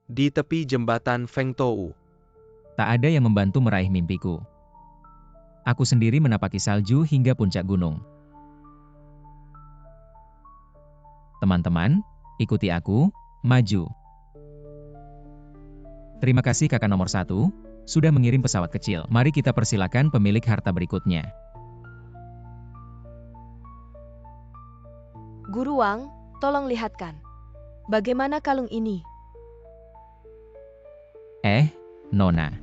Di tepi jembatan Fengtou. Tak ada yang membantu meraih mimpiku. Aku sendiri menapaki salju hingga puncak gunung. Teman-teman, ikuti aku, maju. Terima kasih kakak nomor 1, sudah mengirim pesawat kecil. Mari kita persilakan pemilik harta berikutnya. Guru Wang, tolong lihatkan. Bagaimana kalung ini? Nona.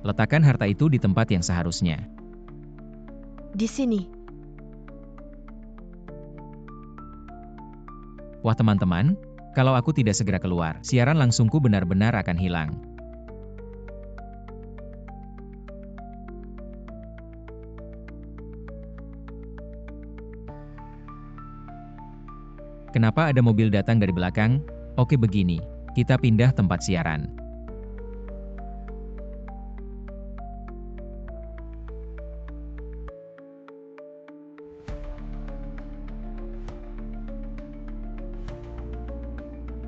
Letakkan harta itu di tempat yang seharusnya. Di sini. Wah teman-teman, kalau aku tidak segera keluar, siaran langsungku benar-benar akan hilang. Kenapa ada mobil datang dari belakang? Oke begini, kita pindah tempat siaran.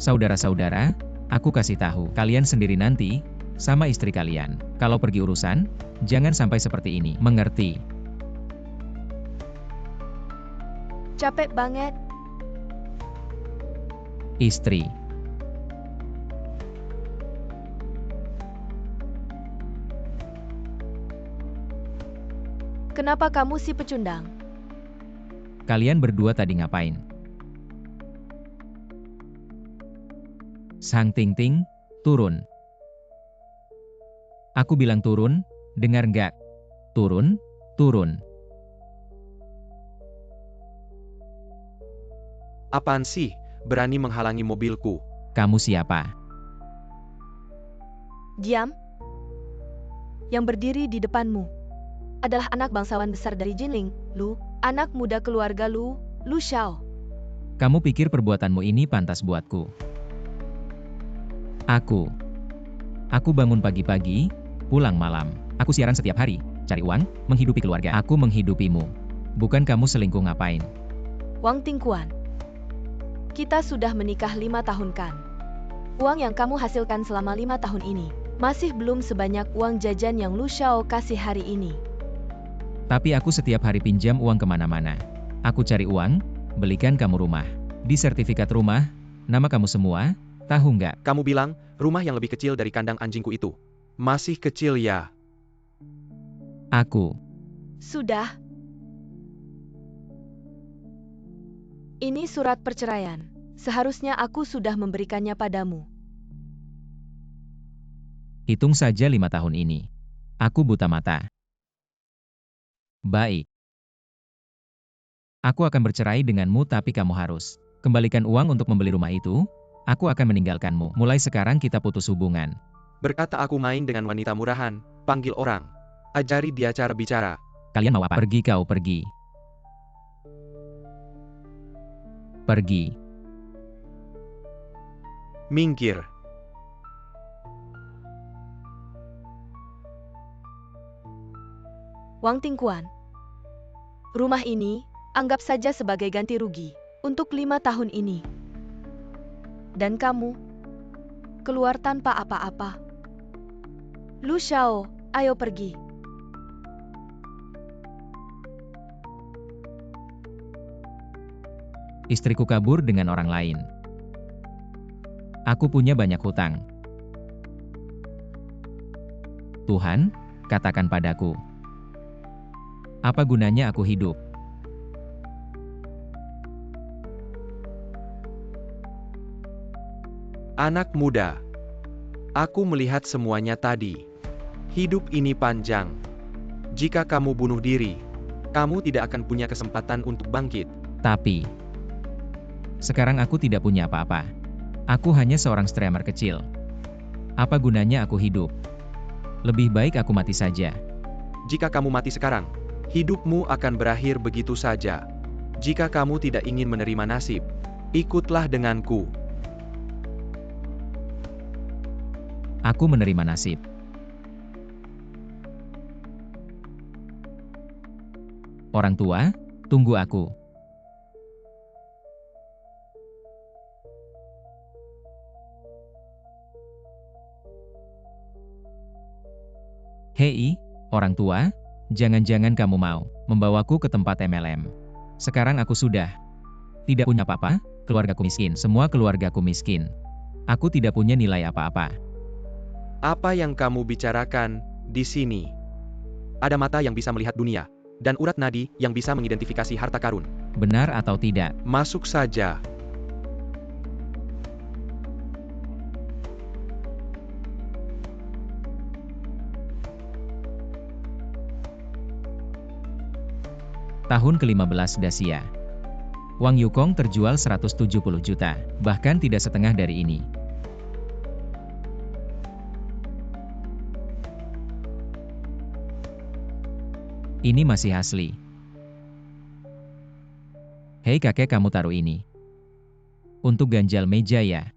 Saudara-saudara, aku kasih tahu kalian sendiri nanti, sama istri kalian. Kalau pergi urusan, jangan sampai seperti ini, mengerti? Capek banget. Istri. Kenapa kamu si pecundang? Kalian berdua tadi ngapain? Sang Ting-Ting, turun. Aku bilang turun, dengar nggak? Turun, turun. Apaan sih, berani menghalangi mobilku? Kamu siapa? Diam. Yang berdiri di depanmu adalah anak bangsawan besar dari Jinling, Lu, anak muda keluarga Lu, Lu Xiao. Kamu pikir perbuatanmu ini pantas buatku? Aku bangun pagi-pagi, pulang malam. Aku siaran setiap hari, cari uang, menghidupi keluarga. Aku menghidupimu. Bukan kamu selingkuh ngapain? Wang Tingkuan. Kita sudah menikah 5 tahun kan? Uang yang kamu hasilkan selama 5 tahun ini masih belum sebanyak uang jajan yang Lu Xiao kasih hari ini. Tapi aku setiap hari pinjam uang kemana-mana. Aku cari uang, belikan kamu rumah. Di sertifikat rumah, nama kamu semua, tahu nggak? Kamu bilang, rumah yang lebih kecil dari kandang anjingku itu. Masih kecil ya? Aku. Sudah. Ini surat perceraian. Seharusnya aku sudah memberikannya padamu. Hitung saja 5 tahun ini. Aku buta mata. Baik. Aku akan bercerai denganmu tapi kamu harus kembalikan uang untuk membeli rumah itu. Aku akan meninggalkanmu. Mulai sekarang kita putus hubungan. Berkata aku main dengan wanita murahan, panggil orang. Ajari dia cara bicara. Kalian mau apa? Pergi kau pergi. Pergi. Minggir. Wang Tingkuan. Rumah ini, anggap saja sebagai ganti rugi untuk 5 tahun ini. Dan kamu keluar tanpa apa-apa. Lu Xiao, ayo pergi. Istriku kabur dengan orang lain. Aku punya banyak hutang. Tuhan, katakan padaku. Apa gunanya aku hidup? Anak muda. Aku melihat semuanya tadi. Hidup ini panjang. Jika kamu bunuh diri, kamu tidak akan punya kesempatan untuk bangkit. Tapi, sekarang aku tidak punya apa-apa. Aku hanya seorang streamer kecil. Apa gunanya aku hidup? Lebih baik aku mati saja. Jika kamu mati sekarang, hidupmu akan berakhir begitu saja. Jika kamu tidak ingin menerima nasib, ikutlah denganku. Aku menerima nasib. Orang tua, tunggu aku. Hei, orang tua, jangan-jangan kamu mau membawaku ke tempat MLM. Sekarang aku sudah tidak punya apa-apa, keluargaku miskin, semua keluargaku miskin. Aku tidak punya nilai apa-apa. Apa yang kamu bicarakan di sini? Ada mata yang bisa melihat dunia, dan urat nadi yang bisa mengidentifikasi harta karun. Benar atau tidak? Masuk saja. Tahun ke-15 Dacia. Wang Yukong terjual 170 juta, bahkan tidak setengah dari ini. Ini masih asli. Hei kakek, kamu taruh ini. Untuk ganjal meja ya.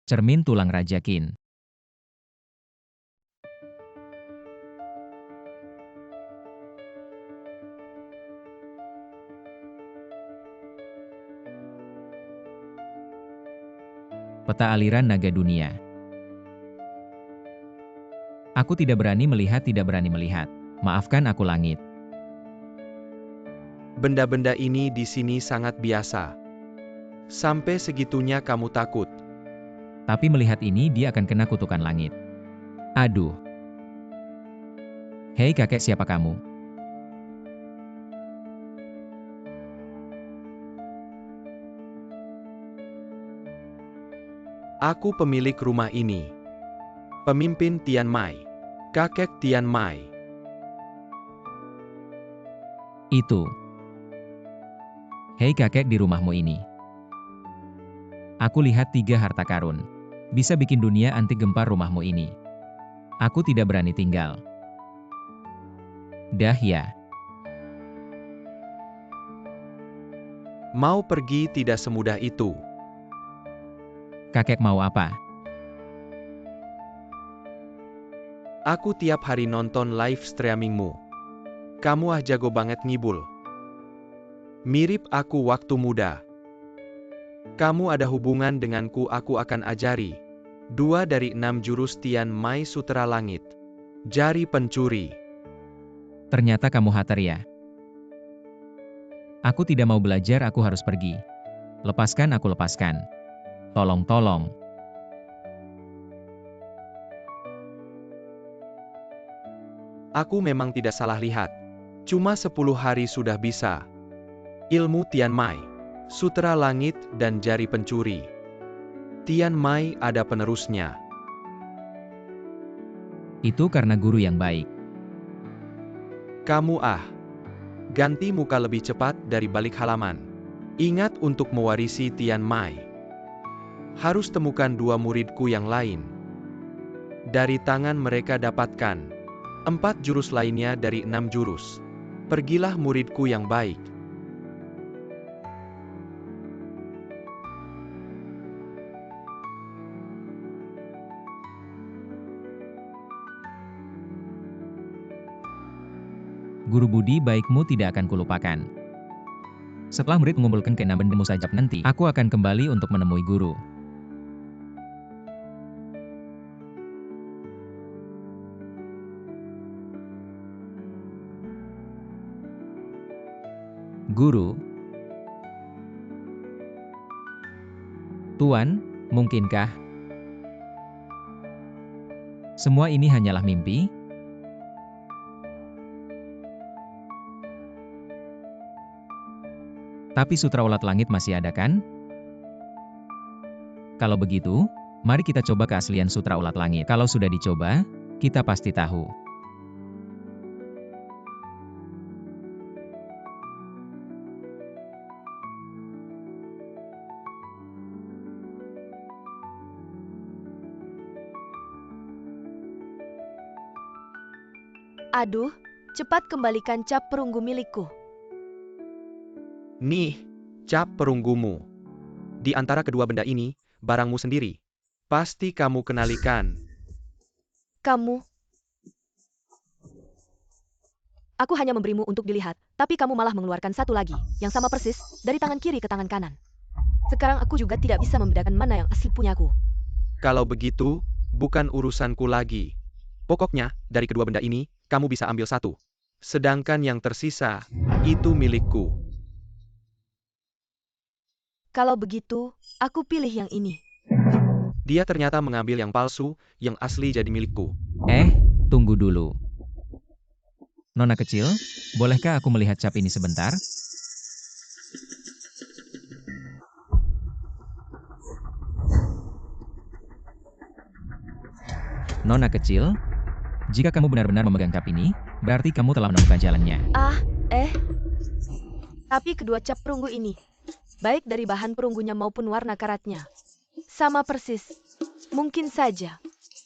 Cermin tulang rajakin. Peta aliran naga dunia. Aku tidak berani melihat. Maafkan aku langit. Benda-benda ini di sini sangat biasa. Sampai segitunya kamu takut. Tapi melihat ini dia akan kena kutukan langit. Aduh. Hei kakek, siapa kamu? Aku pemilik rumah ini. Pemimpin Tian Mai. Kakek Tian Mai. Itu. Hei kakek, di rumahmu ini. Aku lihat 3 harta karun. Bisa bikin dunia anti gempar rumahmu ini. Aku tidak berani tinggal. Dah ya. Mau pergi tidak semudah itu. Kakek mau apa? Aku tiap hari nonton live streamingmu. Kamu jago banget ngibul. Mirip aku waktu muda. Kamu ada hubungan denganku, aku akan ajari. 2 dari 6 jurus Tian Mai Sutra Langit. Jari pencuri. Ternyata kamu hater ya. Aku tidak mau belajar, aku harus pergi. Lepaskan aku, lepaskan. Tolong. Aku memang tidak salah lihat. Cuma 10 hari sudah bisa. Ilmu Tian Mai, Sutra Langit dan Jari Pencuri. Tian Mai ada penerusnya. Itu karena guru yang baik. Kamu ganti muka lebih cepat dari balik halaman. Ingat, untuk mewarisi Tian Mai harus temukan 2 muridku yang lain. Dari tangan mereka dapatkan 4 jurus lainnya dari 6 jurus. Pergilah muridku yang baik. Guru budi baikmu tidak akan kulupakan. Setelah murid mengumpulkan ke-6 benda mustajab nanti, aku akan kembali untuk menemui guru. Guru. Tuan, mungkinkah semua ini hanyalah mimpi? Tapi sutra ulat langit masih ada kan? Kalau begitu, mari kita coba keaslian sutra ulat langit. Kalau sudah dicoba, kita pasti tahu. Aduh, cepat kembalikan cap perunggu milikku. Nih, cap perunggumu. Di antara kedua benda ini, barangmu sendiri. Pasti kamu kenalikan. Kamu... Aku hanya memberimu untuk dilihat, tapi kamu malah mengeluarkan satu lagi, yang sama persis, dari tangan kiri ke tangan kanan. Sekarang aku juga tidak bisa membedakan mana yang asli punyaku. Kalau begitu, bukan urusanku lagi. Pokoknya, dari kedua benda ini, kamu bisa ambil satu. Sedangkan yang tersisa, itu milikku. Kalau begitu, aku pilih yang ini. Dia ternyata mengambil yang palsu, yang asli jadi milikku. Tunggu dulu. Nona kecil, bolehkah aku melihat cap ini sebentar? Nona kecil, jika kamu benar-benar memegang cap ini, berarti kamu telah menemukan jalannya. Tapi kedua cap perunggu ini, baik dari bahan perunggunya maupun warna karatnya, sama persis. Mungkin saja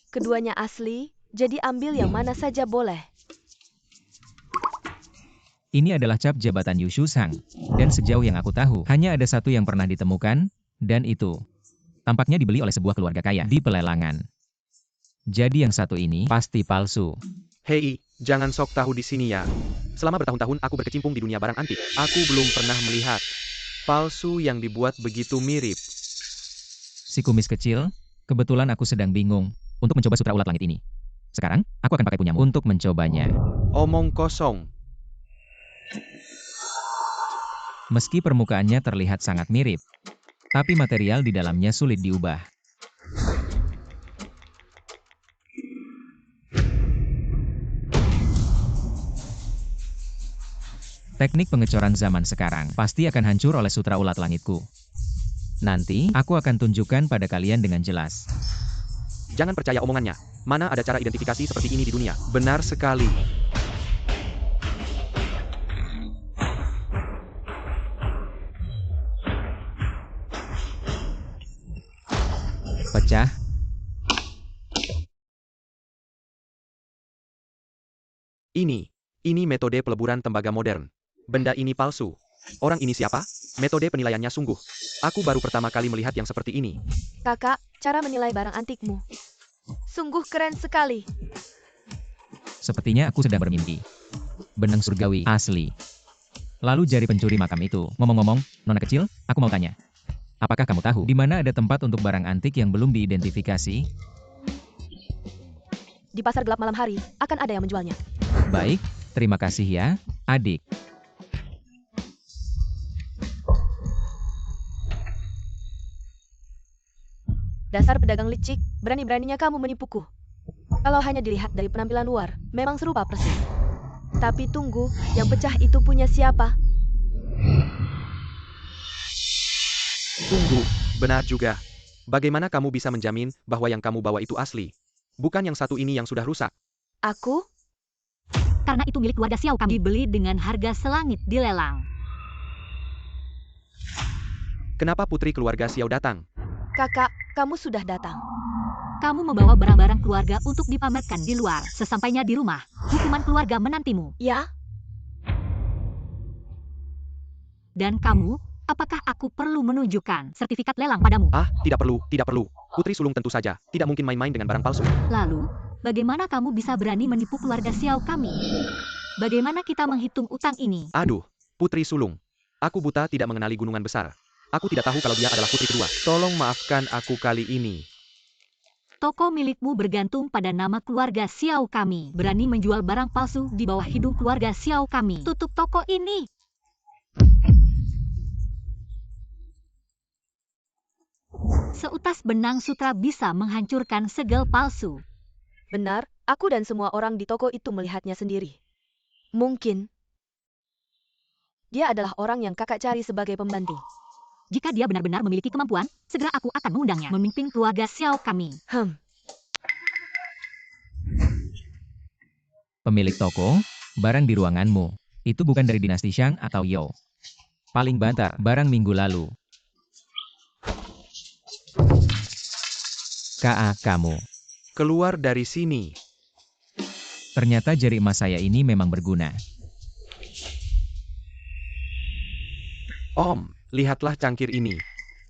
keduanya asli, jadi ambil yang mana saja boleh. Ini adalah cap jabatan Yu Shusang, dan sejauh yang aku tahu, hanya ada satu yang pernah ditemukan, dan itu tampaknya dibeli oleh sebuah keluarga kaya di pelelangan. Jadi yang satu ini pasti palsu. Hei, jangan sok tahu di sini ya. Selama bertahun-tahun aku berkecimpung di dunia barang antik, aku belum pernah melihat palsu yang dibuat begitu mirip. Si kumis kecil, kebetulan aku sedang bingung untuk mencoba sutra ulat langit ini. Sekarang, aku akan pakai punyamu untuk mencobanya. Omong kosong. Meski permukaannya terlihat sangat mirip, tapi material di dalamnya sulit diubah. Teknik pengecoran zaman sekarang pasti akan hancur oleh sutra ulat langitku. Nanti, aku akan tunjukkan pada kalian dengan jelas. Jangan percaya omongannya. Mana ada cara identifikasi seperti ini di dunia? Benar sekali. Pecah. Ini metode peleburan tembaga modern. Benda ini palsu. Orang ini siapa? Metode penilaiannya sungguh. Aku baru pertama kali melihat yang seperti ini. Kakak, cara menilai barang antikmu sungguh keren sekali. Sepertinya aku sedang bermimpi. Benang surgawi asli. Lalu jari pencuri makam itu. Ngomong-ngomong, nona kecil, aku mau tanya. Apakah kamu tahu di mana ada tempat untuk barang antik yang belum diidentifikasi? Di pasar gelap malam hari, akan ada yang menjualnya. Baik, terima kasih ya, adik. Dasar pedagang licik, berani-beraninya kamu menipuku. Kalau hanya dilihat dari penampilan luar, memang serupa persis. Tapi tunggu, yang pecah itu punya siapa? Tunggu, benar juga. Bagaimana kamu bisa menjamin bahwa yang kamu bawa itu asli? Bukan yang satu ini yang sudah rusak. Aku? Karena itu milik keluarga Xiao kami. Dibeli dengan harga selangit di lelang. Kenapa putri keluarga Xiao datang? Kakak, kamu sudah datang. Kamu membawa barang-barang keluarga untuk dipamerkan di luar. Sesampainya di rumah, hukuman keluarga menantimu. Ya? Dan kamu, apakah aku perlu menunjukkan sertifikat lelang padamu? Tidak perlu, tidak perlu. Putri sulung tentu saja, tidak mungkin main-main dengan barang palsu. Lalu, bagaimana kamu bisa berani menipu keluarga Xiao kami? Bagaimana kita menghitung utang ini? Aduh, putri sulung. Aku buta tidak mengenali gunungan besar. Aku tidak tahu kalau dia adalah putri kedua. Tolong maafkan aku kali ini. Toko milikmu bergantung pada nama keluarga Xiao kami. Berani menjual barang palsu di bawah hidung keluarga Xiao kami. Tutup toko ini. Seutas benang sutra bisa menghancurkan segel palsu. Benar, aku dan semua orang di toko itu melihatnya sendiri. Mungkin dia adalah orang yang kakak cari sebagai pembantu. Jika dia benar-benar memiliki kemampuan, segera aku akan mengundangnya memimpin keluarga Xiao kami. Pemilik toko, barang di ruanganmu. Itu bukan dari dinasti Shang atau Yo. Paling banter, barang minggu lalu. Kamu. Keluar dari sini. Ternyata jari emas saya ini memang berguna. Om, lihatlah cangkir ini.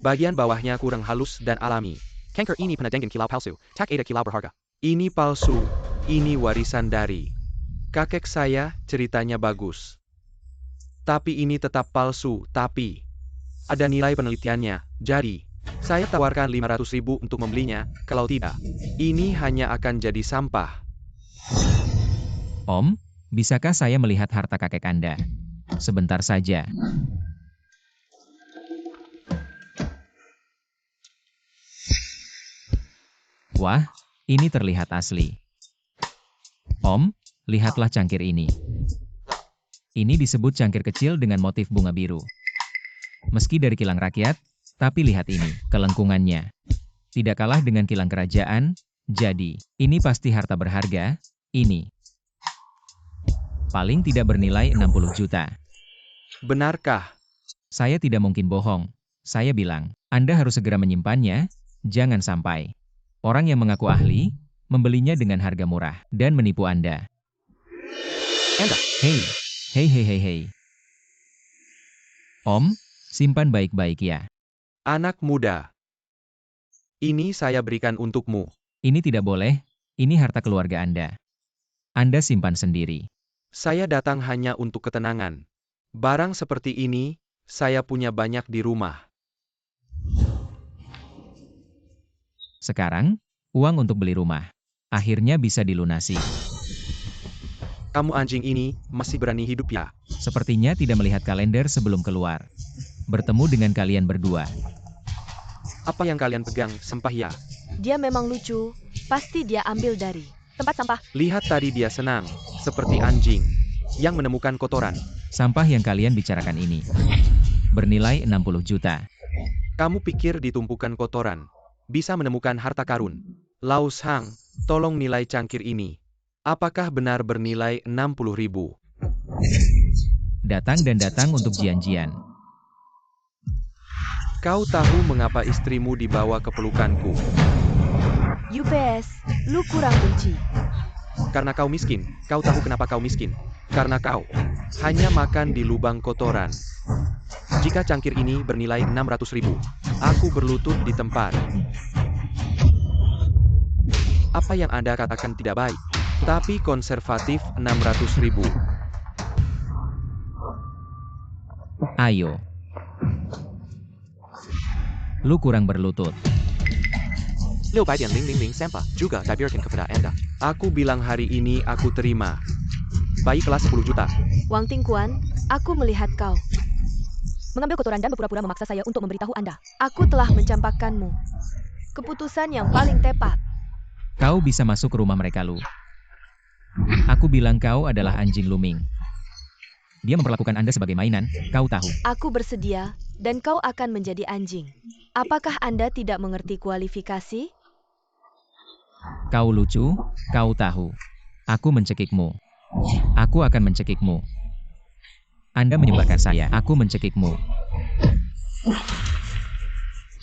Bagian bawahnya kurang halus dan alami. Cangkir ini penajangan kilau palsu. Tak ada kilau berharga. Ini palsu. Ini warisan dari kakek saya, ceritanya bagus. Tapi ini tetap palsu, tapi ada nilai penelitiannya, jadi saya tawarkan 500.000 untuk membelinya, kalau tidak, ini hanya akan jadi sampah. Om, bisakah saya melihat harta kakek Anda? Sebentar saja. Wah, ini terlihat asli. Om, lihatlah cangkir ini. Ini disebut cangkir kecil dengan motif bunga biru. Meski dari kilang rakyat, tapi lihat ini, kelengkungannya. Tidak kalah dengan kilang kerajaan, jadi, ini pasti harta berharga, ini. Paling tidak bernilai 60 juta. Benarkah? Saya tidak mungkin bohong. Saya bilang, Anda harus segera menyimpannya, jangan sampai orang yang mengaku ahli, membelinya dengan harga murah, dan menipu Anda. Anda, Hei. Om, simpan baik-baik ya. anak muda. Ini saya berikan untukmu. Ini tidak boleh, ini harta keluarga Anda. Anda simpan sendiri. Saya datang hanya untuk ketenangan. Barang seperti ini, saya punya banyak di rumah. Sekarang, uang untuk beli rumah. Akhirnya bisa dilunasi. Kamu anjing ini, masih berani hidup ya? Sepertinya tidak melihat kalender sebelum keluar. Bertemu dengan kalian berdua. Apa yang kalian pegang, sampah ya? Dia memang lucu, pasti dia ambil dari tempat sampah. Lihat tadi dia senang, seperti anjing yang menemukan kotoran. Sampah yang kalian bicarakan ini bernilai 60 juta. Kamu pikir di tumpukan kotoran bisa menemukan harta karun? Laos Hang, tolong nilai cangkir ini. Apakah benar bernilai 60.000? Datang dan datang untuk jian-jian. Kau tahu mengapa istrimu dibawa ke pelukanku? UPS, lu kurang benci. Karena kau miskin. Kau tahu kenapa kau miskin? Karena kau hanya makan di lubang kotoran. Jika cangkir ini bernilai 600.000, aku berlutut di tempat. Apa yang Anda katakan tidak baik, tapi konservatif 600.000. Ayo. Lu kurang berlutut. 600,000 sampah juga saya berikan kepada Anda. Aku bilang hari ini aku terima. Bayi kelas 10 juta. Wang Tingkuan, aku melihat kau mengambil kotoran dan berpura-pura memaksa saya untuk memberitahu Anda. Aku telah mencampakkanmu. Keputusan yang paling tepat. Kau bisa masuk ke rumah mereka, Lu. Aku bilang kau adalah anjing Luming. Dia memperlakukan Anda sebagai mainan, kau tahu. Aku bersedia, dan kau akan menjadi anjing. Apakah Anda tidak mengerti kualifikasi? Kau lucu, kau tahu. Aku mencekikmu. Aku akan mencekikmu. Anda menyebarkan saya, aku mencekikmu.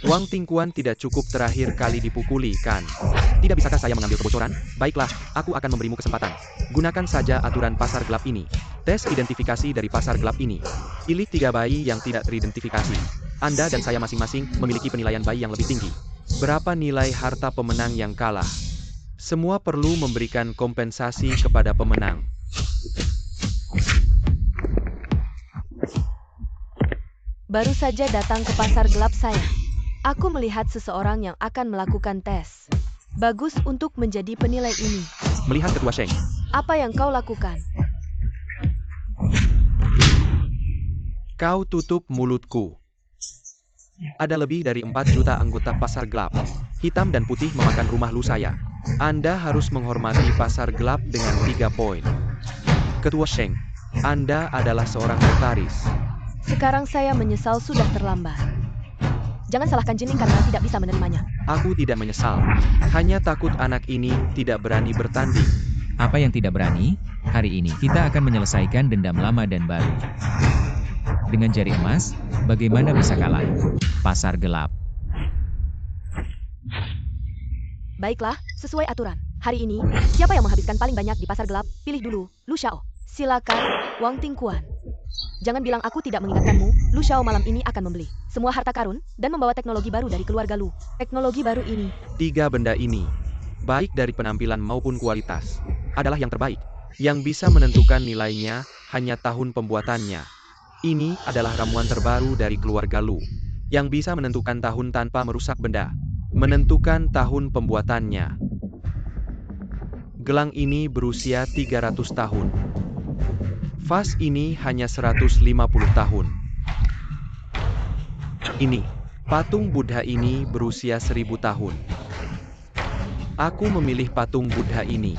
Wang Tingkuan tidak cukup terakhir kali dipukuli, kan? Tidak bisakah saya mengambil kebocoran? Baiklah, aku akan memberimu kesempatan. Gunakan saja aturan pasar gelap ini. Tes identifikasi dari pasar gelap ini. Pilih 3 bayi yang tidak teridentifikasi. Anda dan saya masing-masing memiliki penilaian bayi yang lebih tinggi. Berapa nilai harta pemenang yang kalah? Semua perlu memberikan kompensasi kepada pemenang. Baru saja datang ke pasar gelap saya. Aku melihat seseorang yang akan melakukan tes. Bagus untuk menjadi penilai ini. Melihat Ketua Sheng. Apa yang kau lakukan? Kau tutup mulutku. Ada lebih dari 4 juta anggota pasar gelap. Hitam dan putih memakan rumah lu saya. Anda harus menghormati pasar gelap dengan 3 poin. Ketua Sheng, Anda adalah seorang notaris. Sekarang saya menyesal sudah terlambat. Jangan salahkan Jining karena tidak bisa menerimanya. Aku tidak menyesal. Hanya takut anak ini tidak berani bertanding. Apa yang tidak berani? Hari ini kita akan menyelesaikan dendam lama dan baru. Dengan jari emas, bagaimana bisa kalah? Pasar gelap. Baiklah, sesuai aturan. Hari ini, siapa yang menghabiskan paling banyak di pasar gelap? Pilih dulu, Lu Xiao. Silakan, Wang Tingkuan. Jangan bilang aku tidak mengingatkanmu, Lu Xiao malam ini akan membeli semua harta karun dan membawa teknologi baru dari keluarga Lu. Teknologi baru ini. 3 benda ini. baik dari penampilan maupun kualitas, adalah yang terbaik. Yang bisa menentukan nilainya hanya tahun pembuatannya. Ini adalah ramuan terbaru dari keluarga Lu, yang bisa menentukan tahun tanpa merusak benda. Menentukan tahun pembuatannya. Gelang ini berusia 300 tahun. Vas ini hanya 150 tahun. Ini, patung Buddha ini berusia 1000 tahun. Aku memilih patung Buddha ini.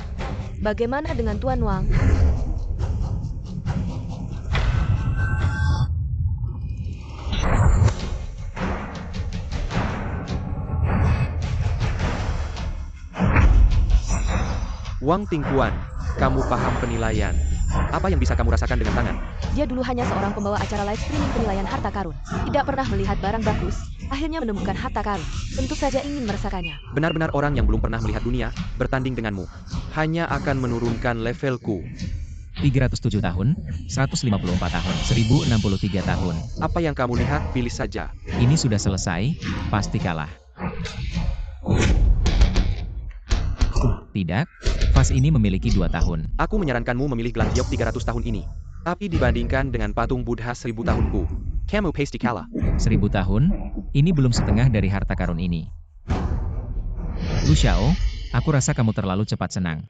Bagaimana dengan Tuan Wang? Wang Tingkuan, kamu paham penilaian. Apa yang bisa kamu rasakan dengan tangan? Dia dulu hanya seorang pembawa acara live streaming penilaian harta karun. Tidak pernah melihat barang bagus, akhirnya menemukan harta karun. Tentu saja ingin merasakannya. Benar-benar orang yang belum pernah melihat dunia, bertanding denganmu. Hanya akan menurunkan levelku. 307 tahun, 154 tahun, 1063 tahun. Apa yang kamu lihat, pilih saja. Ini sudah selesai, pasti kalah. Tidak, vas ini memiliki 2 tahun. Aku menyarankanmu memilih gelang giok 300 tahun ini. Tapi dibandingkan dengan patung Buddha 1000 tahunku, kamu pasti kalah. 1000 tahun, ini belum setengah dari harta karun ini. Lu Xiao, aku rasa kamu terlalu cepat senang.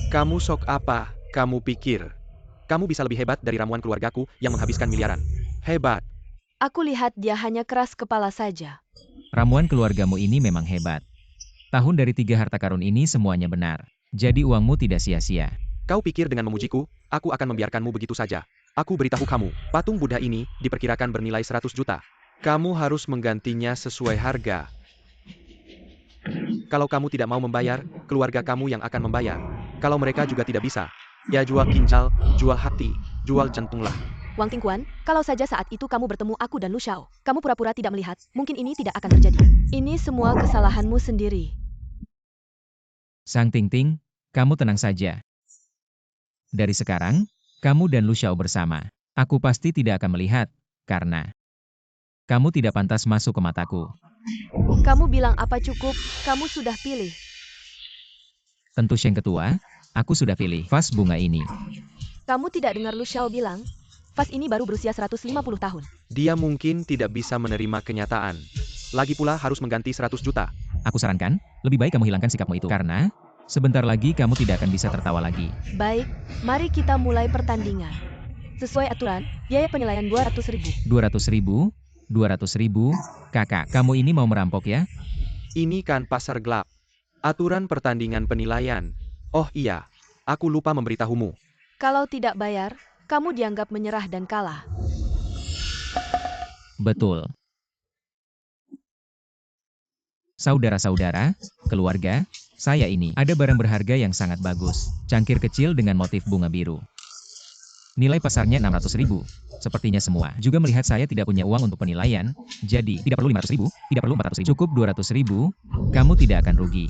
Kamu sok apa? Kamu pikir kamu bisa lebih hebat dari ramuan keluargaku yang menghabiskan miliaran? Hebat. Aku lihat dia hanya keras kepala saja. Ramuan keluargamu ini memang hebat. Tahun dari 3 harta karun ini semuanya benar. Jadi uangmu tidak sia-sia. Kau pikir dengan memujiku, aku akan membiarkanmu begitu saja? Aku beritahu kamu, patung Buddha ini diperkirakan bernilai 100 juta. Kamu harus menggantinya sesuai harga. Kalau kamu tidak mau membayar, keluarga kamu yang akan membayar. Kalau mereka juga tidak bisa, ya jual ginjal, jual hati, jual jantunglah. Wang Tingkuan, kalau saja saat itu kamu bertemu aku dan Lu Xiao, kamu pura-pura tidak melihat, mungkin ini tidak akan terjadi. Ini semua kesalahanmu sendiri. Sang Tingting, kamu tenang saja. Dari sekarang, kamu dan Lu Xiao bersama. Aku pasti tidak akan melihat, karena kamu tidak pantas masuk ke mataku. Kamu bilang apa cukup, kamu sudah pilih. Tentu Sheng Ketua, aku sudah pilih vas bunga ini. Kamu tidak dengar Lu Xiao bilang, vas ini baru berusia 150 tahun. Dia mungkin tidak bisa menerima kenyataan. Lagi pula harus mengganti 100 juta. Aku sarankan, lebih baik kamu hilangkan sikapmu itu. Karena, sebentar lagi kamu tidak akan bisa tertawa lagi. Baik, mari kita mulai pertandingan. Sesuai aturan, biaya penilaian 200.000. 200.000? 200.000? Kakak, kamu ini mau merampok ya? Ini kan pasar gelap. Aturan pertandingan penilaian. Oh iya, aku lupa memberitahumu. Kalau tidak bayar, kamu dianggap menyerah dan kalah. Betul. Saudara-saudara, keluarga, saya ini ada barang berharga yang sangat bagus. Cangkir kecil dengan motif bunga biru. Nilai pasarnya 600.000. Sepertinya semua juga melihat saya tidak punya uang untuk penilaian, jadi tidak perlu 500.000, tidak perlu 400.000, cukup 200.000, kamu tidak akan rugi.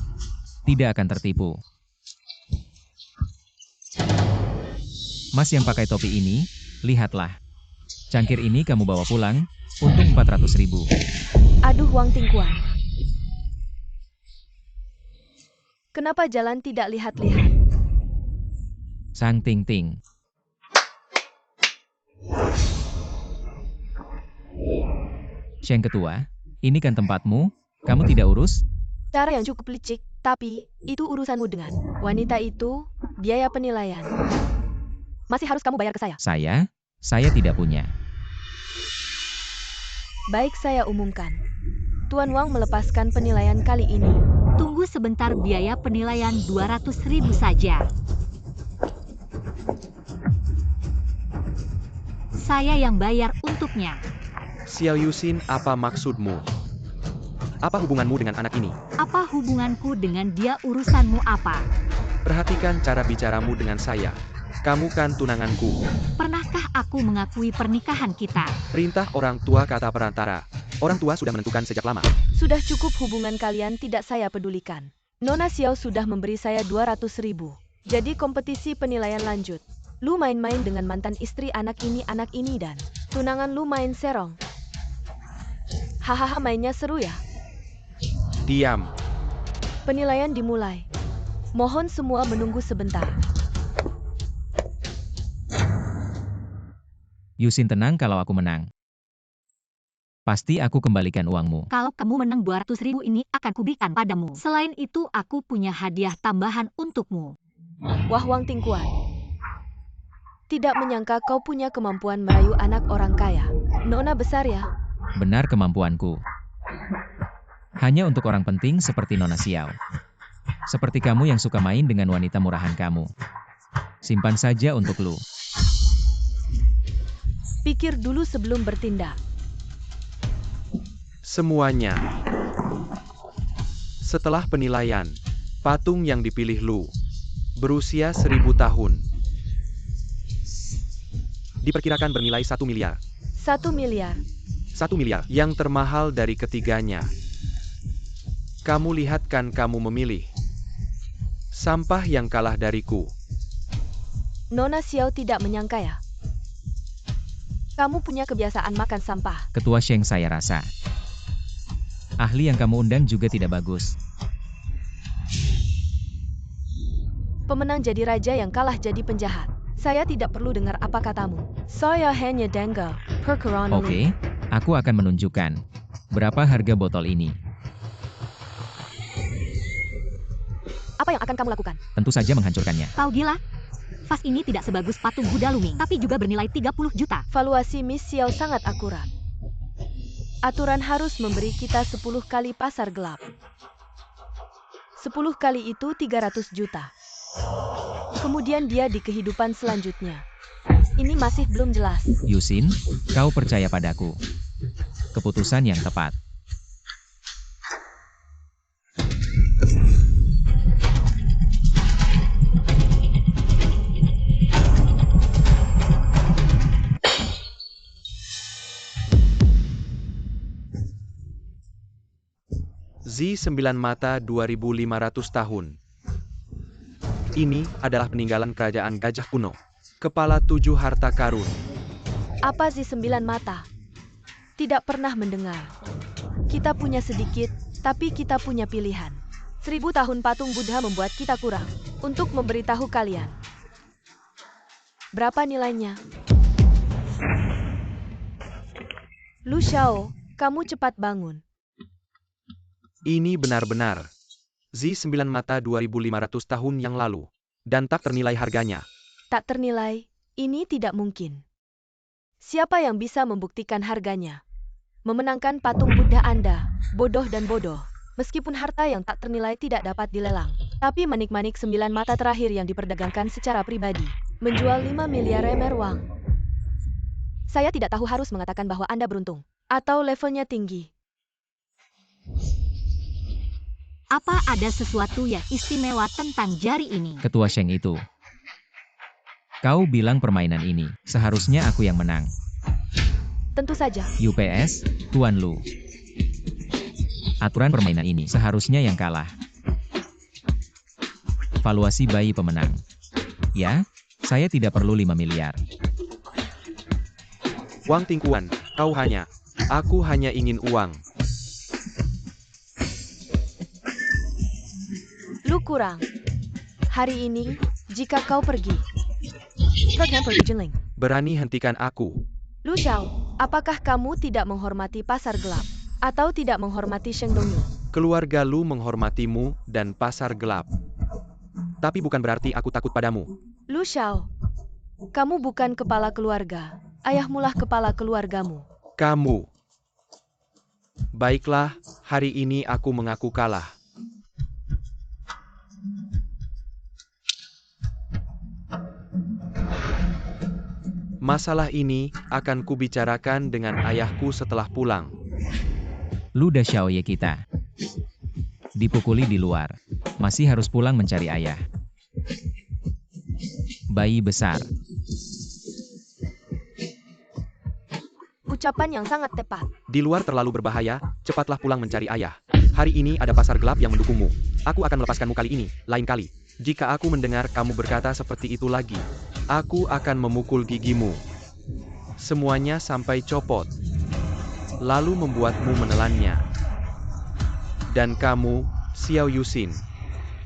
Tidak akan tertipu. Mas yang pakai topi ini, lihatlah. Cangkir ini kamu bawa pulang, untuk 400.000. Aduh Wang Tingkuan. Kenapa jalan tidak lihat-lihat? Sang Tingting. Sheng Ketua, ini kan tempatmu, kamu tidak urus? Cara yang cukup licik, tapi itu urusanmu dengan wanita itu, biaya penilaian. Masih harus kamu bayar ke saya. Saya tidak punya. Baik, saya umumkan. Tuan Wang melepaskan penilaian kali ini. Tunggu sebentar, biaya penilaian 200.000 saja. Saya yang bayar untuknya. Xiao Yuxin, apa maksudmu? Apa hubunganmu dengan anak ini? Apa hubunganku dengan dia, urusanmu apa? Perhatikan cara bicaramu dengan saya. Kamu kan tunanganku. Pernahkah aku mengakui pernikahan kita? Perintah orang tua kata perantara. Orang tua sudah menentukan sejak lama. Sudah cukup, hubungan kalian tidak saya pedulikan. Nona Xiao sudah memberi saya 200.000. Jadi kompetisi penilaian lanjut. Lu main-main dengan mantan istri anak ini dan tunangan lu main serong. Hahaha, mainnya seru ya? Diam. Penilaian dimulai. Mohon semua menunggu sebentar. Yusin tenang kalau aku menang. Pasti aku kembalikan uangmu. Kalau kamu menang 200.000 ini akan kuberikan padamu. Selain itu aku punya hadiah tambahan untukmu. Wah Wang Tingkuan. Tidak menyangka kau punya kemampuan merayu anak orang kaya. Nona besar ya. Benar kemampuanku. Hanya untuk orang penting seperti Nona Xiao. Seperti kamu yang suka main dengan wanita murahan kamu. Simpan saja untuk lu. Pikir dulu sebelum bertindak. Semuanya. Setelah penilaian, patung yang dipilih Lu berusia 1000 tahun. Diperkirakan bernilai 1 miliar. 1 miliar. 1 miliar yang termahal dari ketiganya. Kamu lihat kan kamu memilih sampah yang kalah dariku. Nona Xiao tidak menyangka ya. Kamu punya kebiasaan makan sampah. Ketua Sheng saya rasa. Ahli yang kamu undang juga tidak bagus. Pemenang jadi raja yang kalah jadi penjahat. Saya tidak perlu dengar apa katamu. Saya hanya Denggo, perkeron. Oke, aku akan menunjukkan berapa harga botol ini. Apa yang akan kamu lakukan? Tentu saja menghancurkannya. Kau gila? Vas ini tidak sebagus patung Buddha Luming, tapi juga bernilai 30 juta. Valuasi Miss Xiao sangat akurat. Aturan harus memberi kita 10 kali pasar gelap. 10 kali itu 300 juta. Kemudian dia di kehidupan selanjutnya. Ini masih belum jelas. Yusin, kau percaya padaku. Keputusan yang tepat. Z9 Mata 2500 tahun. Ini adalah peninggalan kerajaan gajah kuno. Kepala 7 harta karun. Apa Z9 Mata? Tidak pernah mendengar. Kita punya sedikit, tapi kita punya pilihan. 1000 tahun patung Buddha membuat kita kurang. Untuk memberitahu kalian. Berapa nilainya? Lu Xiao, kamu cepat bangun. Ini benar-benar Z9 Mata 2500 tahun yang lalu. Dan tak ternilai harganya. Tak ternilai, ini tidak mungkin. Siapa yang bisa membuktikan harganya? Memenangkan patung Buddha Anda, bodoh dan bodoh. Meskipun harta yang tak ternilai tidak dapat dilelang. Tapi manik-manik 9 mata terakhir yang diperdagangkan secara pribadi. Menjual 5 miliar remer wang. Saya tidak tahu harus mengatakan bahwa Anda beruntung. Atau levelnya tinggi. Apa ada sesuatu yang istimewa tentang jari ini? Ketua Sheng itu. Kau bilang permainan ini, seharusnya aku yang menang. Tentu saja. UPS, Tuan Lu. Aturan permainan ini, seharusnya yang kalah. Valuasi bayi pemenang. Ya, saya tidak perlu 5 miliar. Wang Tingkuan, kau hanya. Aku hanya ingin uang. Lu kurang. Hari ini, jika kau pergi. Program pergi. Berani hentikan aku. Lu Xiao, apakah kamu tidak menghormati pasar gelap? Atau tidak menghormati Sheng Dongyu? Keluarga Lu menghormatimu dan pasar gelap. Tapi bukan berarti aku takut padamu. Lu Xiao, kamu bukan kepala keluarga. Ayahmulah kepala keluargamu. Kamu. Baiklah, hari ini aku mengaku kalah. Masalah ini akan kubicarakan dengan ayahku setelah pulang. Lu dah Xiaoye kita. Dipukuli di luar. Masih harus pulang mencari ayah. Bayi besar. Ucapan yang sangat tepat. Di luar terlalu berbahaya, cepatlah pulang mencari ayah. Hari ini ada pasar gelap yang mendukungmu. Aku akan melepaskanmu kali ini, lain kali. Jika aku mendengar kamu berkata seperti itu lagi, aku akan memukul gigimu. Semuanya sampai copot. Lalu membuatmu menelannya. Dan kamu, Xiao Yuxin.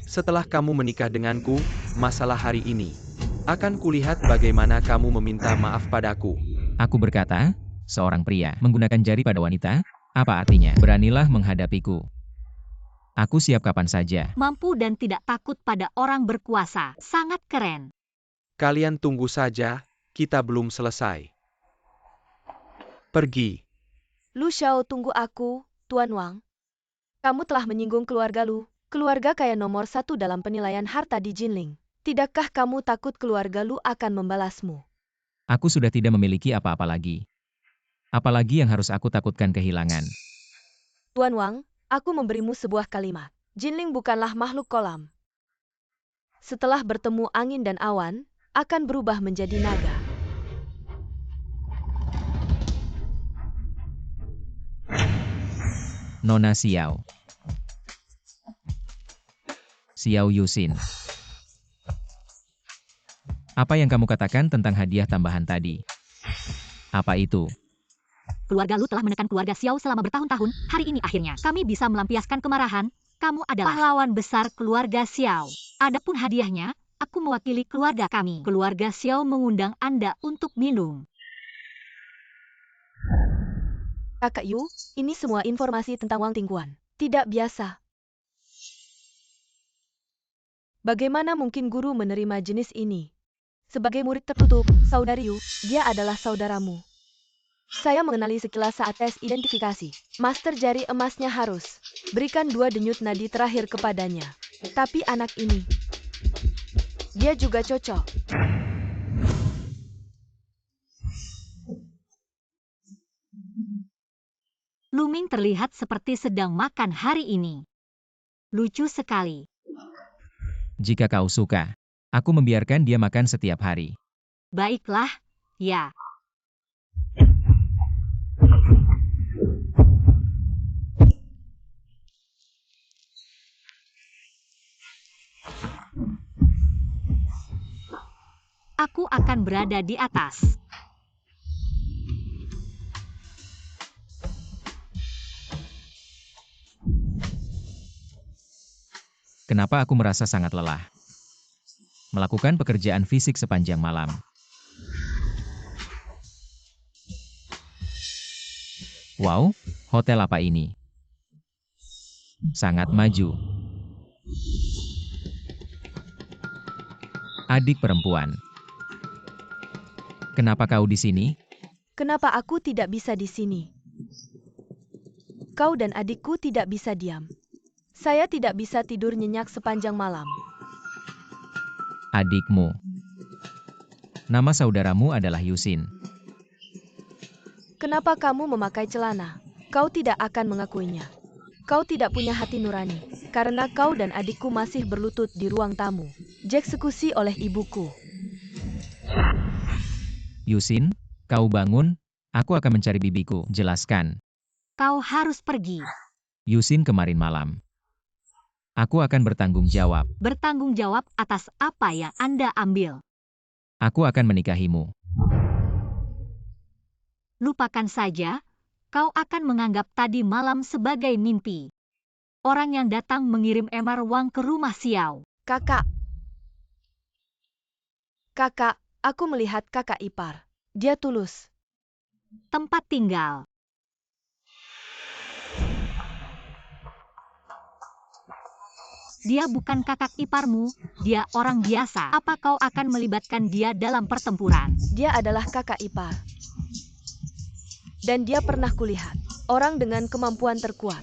Setelah kamu menikah denganku, masalah hari ini akan kulihat bagaimana kamu meminta maaf padaku. Aku berkata, seorang pria menggunakan jari pada wanita, apa artinya? Beranilah menghadapiku. Aku siap kapan saja. Mampu dan tidak takut pada orang berkuasa. Sangat keren. Kalian tunggu saja, kita belum selesai. Pergi. Lu Xiao, tunggu aku, Tuan Wang. Kamu telah menyinggung keluarga Lu, keluarga kaya nomor 1 dalam penilaian harta di Jinling. Tidakkah kamu takut keluarga Lu akan membalasmu? Aku sudah tidak memiliki apa-apa lagi. Apalagi yang harus aku takutkan kehilangan. Tuan Wang, aku memberimu sebuah kalimat. Jinling bukanlah makhluk kolam. Setelah bertemu angin dan awan, akan berubah menjadi naga. Nona Xiao. Xiao Yuxin. Apa yang kamu katakan tentang hadiah tambahan tadi? Apa itu? Keluarga Lu telah menekan keluarga Xiao selama bertahun-tahun. Hari ini akhirnya kami bisa melampiaskan kemarahan. Kamu adalah pahlawan besar keluarga Xiao. Adapun hadiahnya, aku mewakili keluarga kami. Keluarga Xiao mengundang Anda untuk minum. Kakak Yu, ini semua informasi tentang Wang Tingguan. Tidak biasa. Bagaimana mungkin guru menerima jenis ini? Sebagai murid tertutup, saudari Yu, dia adalah saudaramu. Saya mengenali sekilas saat tes identifikasi. Master jari emasnya harus berikan 2 denyut nadi terakhir kepadanya. Tapi anak ini, dia juga cocok. Luming terlihat seperti sedang makan hari ini. Lucu sekali. Jika kau suka, aku membiarkan dia makan setiap hari. Baiklah, ya. Aku akan berada di atas. Kenapa aku merasa sangat lelah? Melakukan pekerjaan fisik sepanjang malam. Wow, hotel apa ini? Sangat maju. Adik perempuan. Kenapa kau di sini? Kenapa aku tidak bisa di sini? Kau dan adikku tidak bisa diam. Saya tidak bisa tidur nyenyak sepanjang malam. Adikmu. Nama saudaramu adalah Yuxin. Kenapa kamu memakai celana? Kau tidak akan mengakuinya. Kau tidak punya hati nurani, karena kau dan adikku masih berlutut di ruang tamu. Dieksekusi oleh ibuku. Yuxin, kau bangun, aku akan mencari bibiku. Jelaskan. Kau harus pergi. Yuxin kemarin malam. Aku akan bertanggung jawab. Bertanggung jawab atas apa yang Anda ambil. Aku akan menikahimu. Lupakan saja, kau akan menganggap tadi malam sebagai mimpi. Orang yang datang mengirim Emar Wang ke rumah Xiao. Kakak. Kakak, aku melihat kakak ipar. Dia tulus. Tempat tinggal. Dia bukan kakak iparmu, dia orang biasa. Apa kau akan melibatkan dia dalam pertempuran? Dia adalah kakak ipar. Dan dia pernah kulihat. Orang dengan kemampuan terkuat.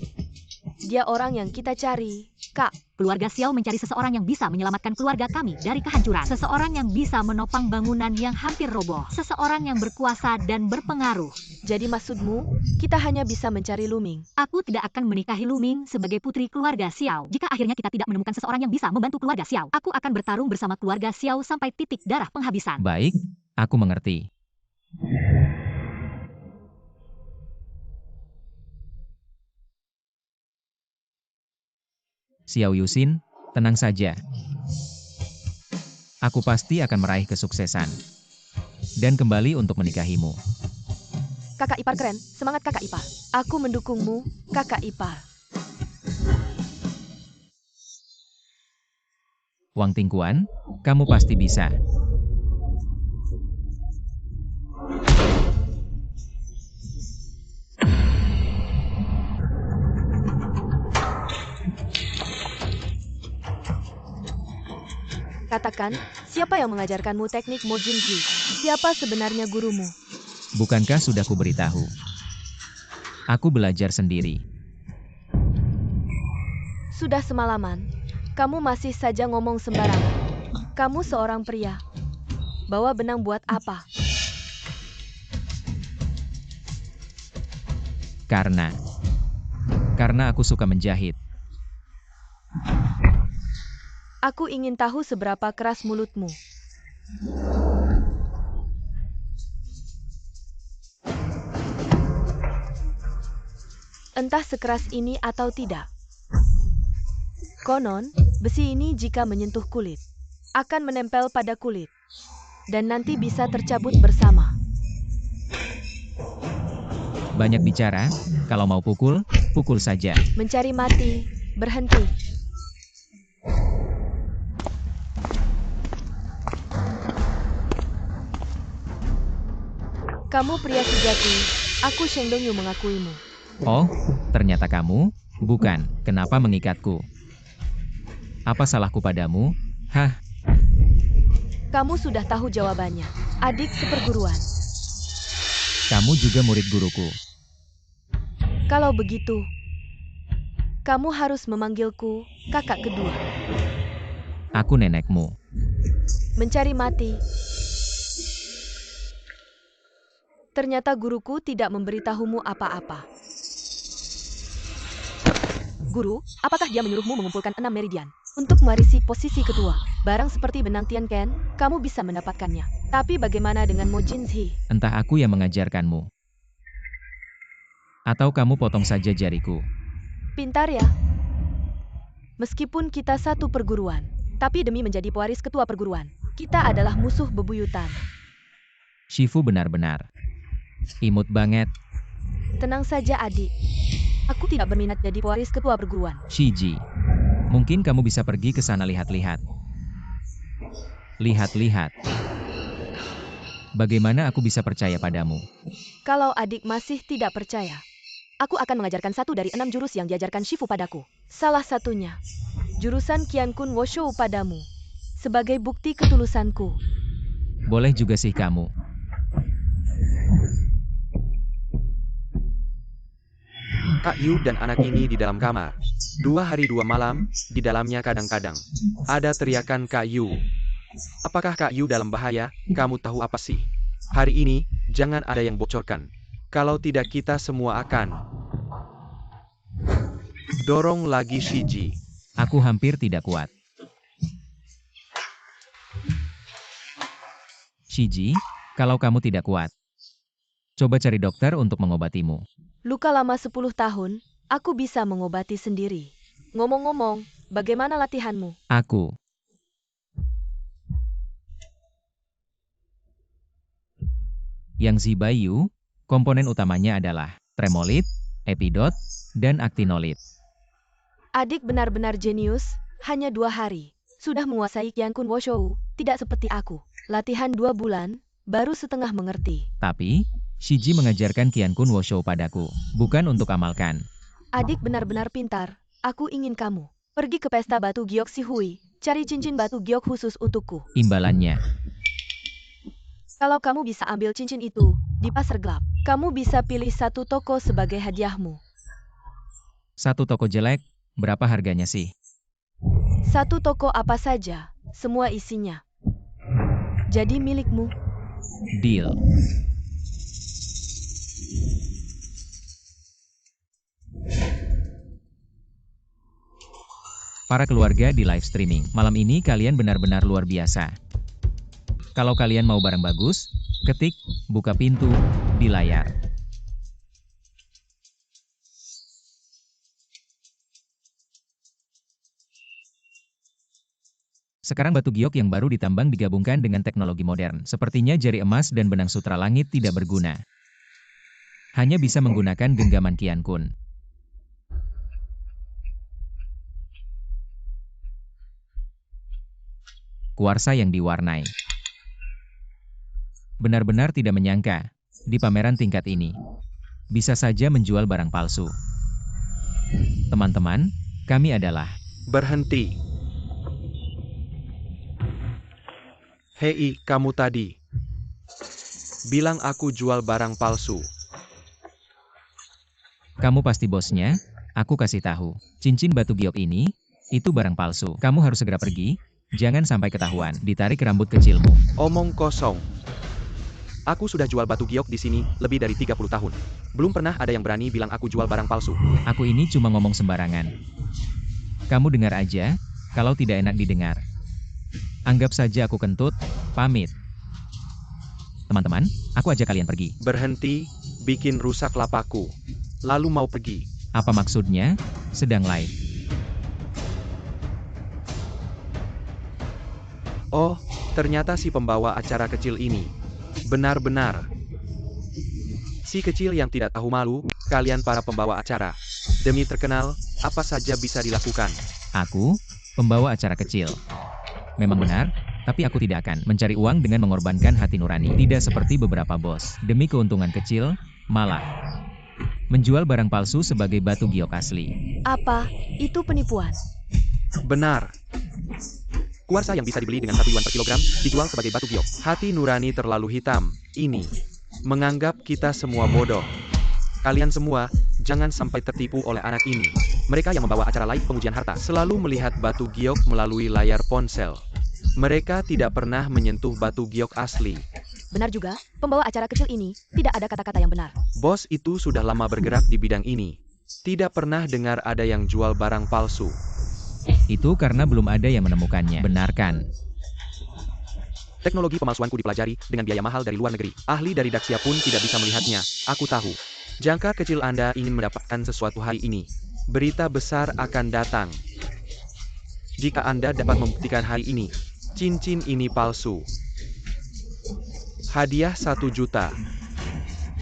Dia orang yang kita cari, Kak. Keluarga Xiao mencari seseorang yang bisa menyelamatkan keluarga kami dari kehancuran. Seseorang yang bisa menopang bangunan yang hampir roboh. Seseorang yang berkuasa dan berpengaruh. Jadi maksudmu, kita hanya bisa mencari Luming. Aku tidak akan menikahi Luming sebagai putri keluarga Xiao. Jika akhirnya kita tidak menemukan seseorang yang bisa membantu keluarga Xiao, aku akan bertarung bersama keluarga Xiao sampai titik darah penghabisan. Baik, aku mengerti. Xiao Yuxin, tenang saja. Aku pasti akan meraih kesuksesan. Dan kembali untuk menikahimu. Kakak ipar keren, semangat kakak ipar. Aku mendukungmu, kakak ipar. Wang Tingkuan, kamu pasti bisa. Katakan, siapa yang mengajarkanmu teknik Mo Jinji? Siapa sebenarnya gurumu? Bukankah sudah kuberitahu? Aku belajar sendiri. Sudah semalaman, kamu masih saja ngomong sembarangan. Kamu seorang pria. Bawa benang buat apa? Karena aku suka menjahit. Aku ingin tahu seberapa keras mulutmu. Entah sekeras ini atau tidak. Konon, besi ini jika menyentuh kulit, akan menempel pada kulit, dan nanti bisa tercabut bersama. Banyak bicara, kalau mau pukul, pukul saja. Mencari mati, berhenti. Kamu pria sejati, aku Sheng Dongyu mengakuimu. Oh, ternyata kamu? Bukan, kenapa mengikatku? Apa salahku padamu? Hah? Kamu sudah tahu jawabannya. Adik seperguruan. Kamu juga murid guruku. Kalau begitu, kamu harus memanggilku kakak kedua. Aku nenekmu. Mencari mati. Ternyata guruku tidak memberitahumu apa-apa. Guru, apakah dia menyuruhmu mengumpulkan 6 meridian untuk mewarisi posisi ketua? Barang seperti benang Tian Ken, kamu bisa mendapatkannya. Tapi bagaimana dengan Mo Jinzi? Entah aku yang mengajarkanmu. Atau kamu potong saja jariku. Pintar ya. Meskipun kita satu perguruan, tapi demi menjadi pewaris ketua perguruan, kita adalah musuh bebuyutan. Shifu benar-benar imut banget. Tenang saja adik. Aku tidak berminat jadi pewaris ketua perguruan. Shiji, mungkin kamu bisa pergi ke sana lihat-lihat. Lihat-lihat. Bagaimana aku bisa percaya padamu? Kalau adik masih tidak percaya, aku akan mengajarkan satu dari 6 jurus yang diajarkan Shifu padaku. Salah satunya, jurusan Qiankun Woshou padamu. Sebagai bukti ketulusanku. Boleh juga sih kamu. Kak Yu dan anak ini di dalam kamar. 2 hari 2 malam, di dalamnya kadang-kadang ada teriakan Kak Yu. Apakah Kak Yu dalam bahaya? Kamu tahu apa sih? Hari ini, jangan ada yang bocorkan. Kalau tidak kita semua akan dorong lagi Shiji. Aku hampir tidak kuat. Shiji, kalau kamu tidak kuat, coba cari dokter untuk mengobatimu. Luka lama 10 tahun, aku bisa mengobati sendiri. Ngomong-ngomong, bagaimana latihanmu? Aku. Yang Zibayu, komponen utamanya adalah tremolit, epidot, dan actinolit. Adik benar-benar jenius, hanya 2 hari. Sudah menguasai Qiankun Woshou, tidak seperti aku. Latihan 2 bulan, baru setengah mengerti. Tapi, Shiji mengajarkan Qiankun Woshou padaku, bukan untuk amalkan. Adik benar-benar pintar, aku ingin kamu pergi ke pesta batu giok si Hui, cari cincin batu giok khusus untukku. Imbalannya. Kalau kamu bisa ambil cincin itu di pasar gelap, kamu bisa pilih satu toko sebagai hadiahmu. Satu toko jelek, berapa harganya sih? Satu toko apa saja, semua isinya jadi milikmu. Deal. Para keluarga di live streaming, malam ini kalian benar-benar luar biasa. Kalau kalian mau barang bagus, ketik, buka pintu, di layar. Sekarang batu giok yang baru ditambang digabungkan dengan teknologi modern. Sepertinya jari emas dan benang sutra langit tidak berguna. Hanya bisa menggunakan genggaman Qiankun. kuarsa yang diwarnai. Benar-benar tidak menyangka, di pameran tingkat ini, bisa saja menjual barang palsu. Teman-teman, kami adalah... Berhenti. Hei, kamu tadi. Bilang aku jual barang palsu. Kamu pasti bosnya, aku kasih tahu. Cincin batu giok ini, itu barang palsu. Kamu harus segera pergi, jangan sampai ketahuan. Ditarik rambut kecilmu. Omong kosong. Aku sudah jual batu giok di sini lebih dari 30 tahun. Belum pernah ada yang berani bilang aku jual barang palsu. Aku ini cuma ngomong sembarangan. Kamu dengar aja, kalau tidak enak didengar. Anggap saja aku kentut, pamit. Teman-teman, aku ajak kalian pergi. Berhenti, bikin rusak lapaku. Lalu mau pergi. Apa maksudnya? Sedang live. Oh, ternyata si pembawa acara kecil ini. Benar-benar. Si kecil yang tidak tahu malu, kalian para pembawa acara. Demi terkenal, apa saja bisa dilakukan. Aku, pembawa acara kecil. Memang benar, tapi aku tidak akan mencari uang dengan mengorbankan hati nurani. Tidak seperti beberapa bos. Demi keuntungan kecil, malah menjual barang palsu sebagai batu giok asli. Apa? Itu penipuan. Benar. Kuarsa yang bisa dibeli dengan 1 yuan per kilogram, dijual sebagai batu giok. Hati nurani terlalu hitam. Ini menganggap kita semua bodoh. Kalian semua, jangan sampai tertipu oleh anak ini. Mereka yang membawa acara live pengujian harta selalu melihat batu giok melalui layar ponsel. Mereka tidak pernah menyentuh batu giok asli. Benar juga, pembawa acara kecil ini tidak ada kata-kata yang benar. Bos itu sudah lama bergerak di bidang ini. Tidak pernah dengar ada yang jual barang palsu. Itu karena belum ada yang menemukannya. Benarkan. Teknologi pemalsuanku dipelajari dengan biaya mahal dari luar negeri. Ahli dari Daxia pun tidak bisa melihatnya. Aku tahu. Jangka kecil Anda ingin mendapatkan sesuatu hari ini. Berita besar akan datang. Jika Anda dapat membuktikan hari ini, cincin ini palsu. Hadiah 1 juta.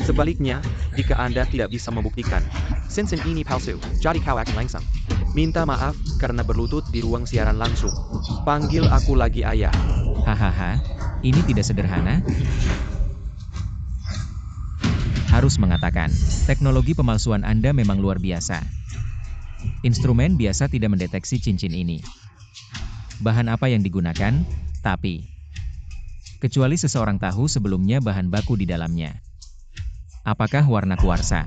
Sebaliknya, jika Anda tidak bisa membuktikan, cincin ini palsu, jadi kau akan langsung minta maaf karena berlutut di ruang siaran langsung. Panggil aku lagi ayah. Hahaha, ini tidak sederhana. Harus mengatakan, teknologi pemalsuan Anda memang luar biasa. Instrumen biasa tidak mendeteksi cincin ini. Bahan apa yang digunakan, tapi kecuali seseorang tahu sebelumnya bahan baku di dalamnya. Apakah warna kuarsa?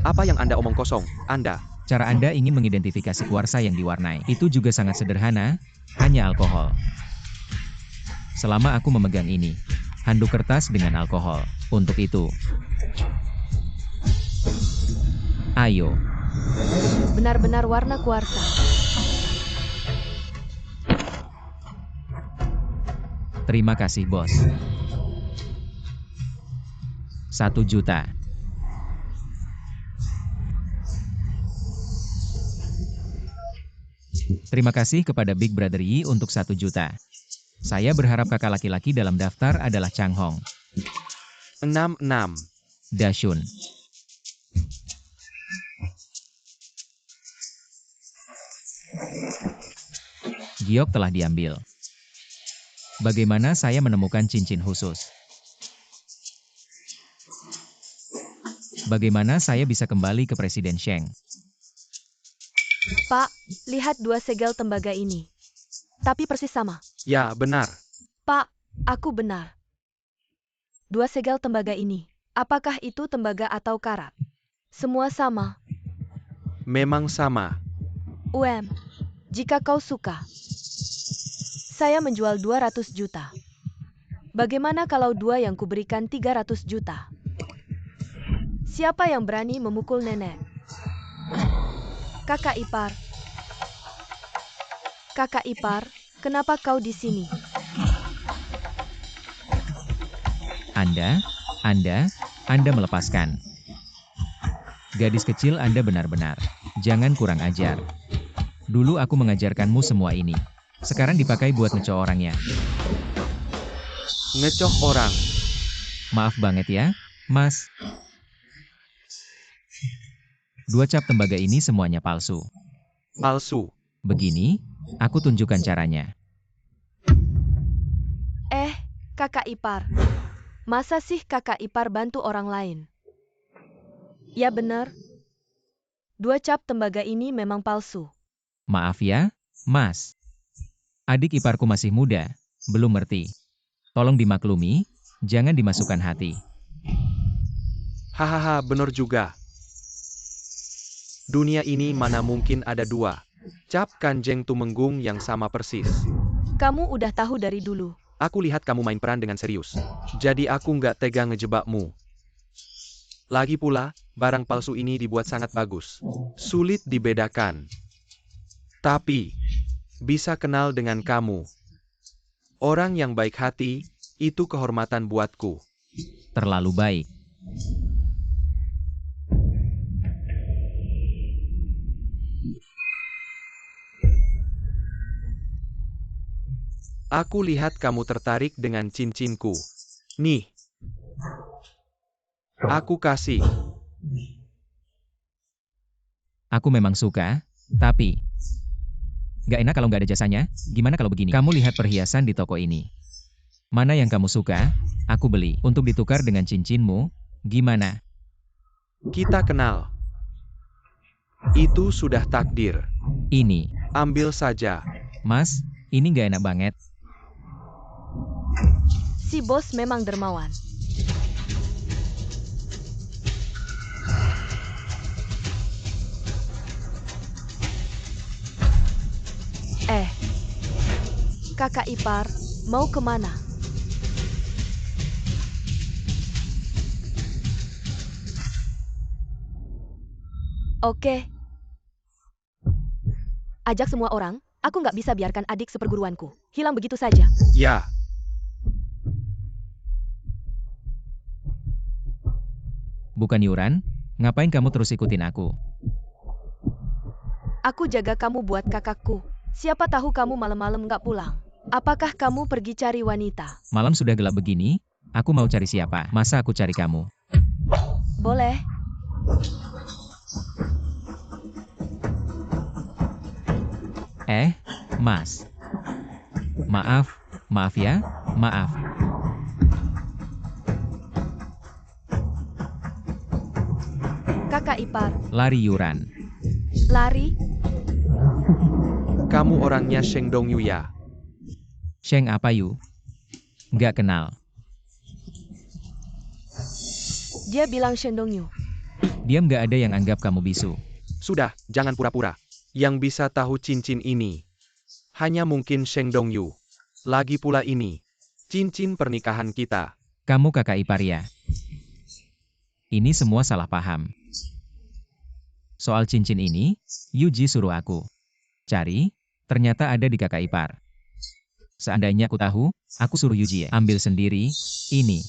Apa yang Anda omong kosong, Anda? Cara Anda ingin mengidentifikasi kuarsa yang diwarnai. Itu juga sangat sederhana, hanya alkohol. Selama aku memegang ini, handuk kertas dengan alkohol. Untuk itu, ayo. Benar-benar warna kuarsa. Terima kasih, bos. 1 juta. Terima kasih kepada Big Brother Yi untuk 1 juta. Saya berharap kakak laki-laki dalam daftar adalah Chang Hong. 66. Dashun. Giok telah diambil. Bagaimana saya menemukan cincin khusus? Bagaimana saya bisa kembali ke Presiden Sheng? Pak, lihat 2 segel tembaga ini. Tapi persis sama. Ya, benar. Pak, aku benar. 2 segel tembaga ini. Apakah itu tembaga atau karat? Semua sama. Memang sama. Jika kau suka, saya menjual 200 juta. Bagaimana kalau 2 yang kuberikan 300 juta? Siapa yang berani memukul nenek? Kakak ipar. Kakak ipar, kenapa kau di sini? Anda melepaskan. Gadis kecil Anda benar-benar. Jangan kurang ajar. Dulu aku mengajarkanmu semua ini. Sekarang dipakai buat ngecoh orangnya. Ngecoh orang. Maaf banget ya, Mas. 2 cap tembaga ini semuanya palsu. Palsu. Begini, aku tunjukkan caranya. Kakak ipar. Masa sih kakak ipar bantu orang lain? Ya benar. 2 cap tembaga ini memang palsu. Maaf ya, Mas. Adik iparku masih muda, belum ngerti. Tolong dimaklumi, jangan dimasukkan hati. Hahaha, bener juga. Dunia ini mana mungkin ada 2 cap Kanjeng Tumenggung yang sama persis. Kamu udah tahu dari dulu. Aku lihat kamu main peran dengan serius. Jadi aku nggak tega ngejebakmu. Lagi pula, barang palsu ini dibuat sangat bagus. Sulit dibedakan. Tapi, bisa kenal dengan kamu. Orang yang baik hati, itu kehormatan buatku. Terlalu baik. Aku lihat kamu tertarik dengan cincinku. Nih. Aku kasih. Aku memang suka, tapi gak enak kalau gak ada jasanya. Gimana kalau begini? Kamu lihat perhiasan di toko ini. Mana yang kamu suka, aku beli. Untuk ditukar dengan cincinmu, gimana? Kita kenal. Itu sudah takdir. Ini, Ambil saja. Mas, ini gak enak banget. Si bos memang dermawan. Kakak ipar, mau kemana? Oke. Ajak semua orang, aku nggak bisa biarkan adik seperguruanku hilang begitu saja. Ya. Bukan Yuran, ngapain kamu terus ikutin aku? Aku jaga kamu buat kakakku. Siapa tahu kamu malam-malam nggak pulang. Apakah kamu pergi cari wanita? Malam sudah gelap begini, aku mau cari siapa? Masa aku cari kamu? Boleh. Mas. Maaf ya, maaf. Kakak ipar. Lari Yuran. Lari? Kamu orangnya Sheng Dongyu ya? Sheng apa Yu? Nggak kenal. Dia bilang Sheng Dongyu. Diam, nggak ada yang anggap kamu bisu. Sudah, jangan pura-pura. Yang bisa tahu cincin ini hanya mungkin Sheng Dongyu. Lagi pula ini cincin pernikahan kita. Kamu kakak ipar ya? Ini semua salah paham. Soal cincin ini, Yuji suruh aku cari, ternyata ada di kakak ipar. Seandainya aku tahu, aku suruh Yuji ambil sendiri, ini.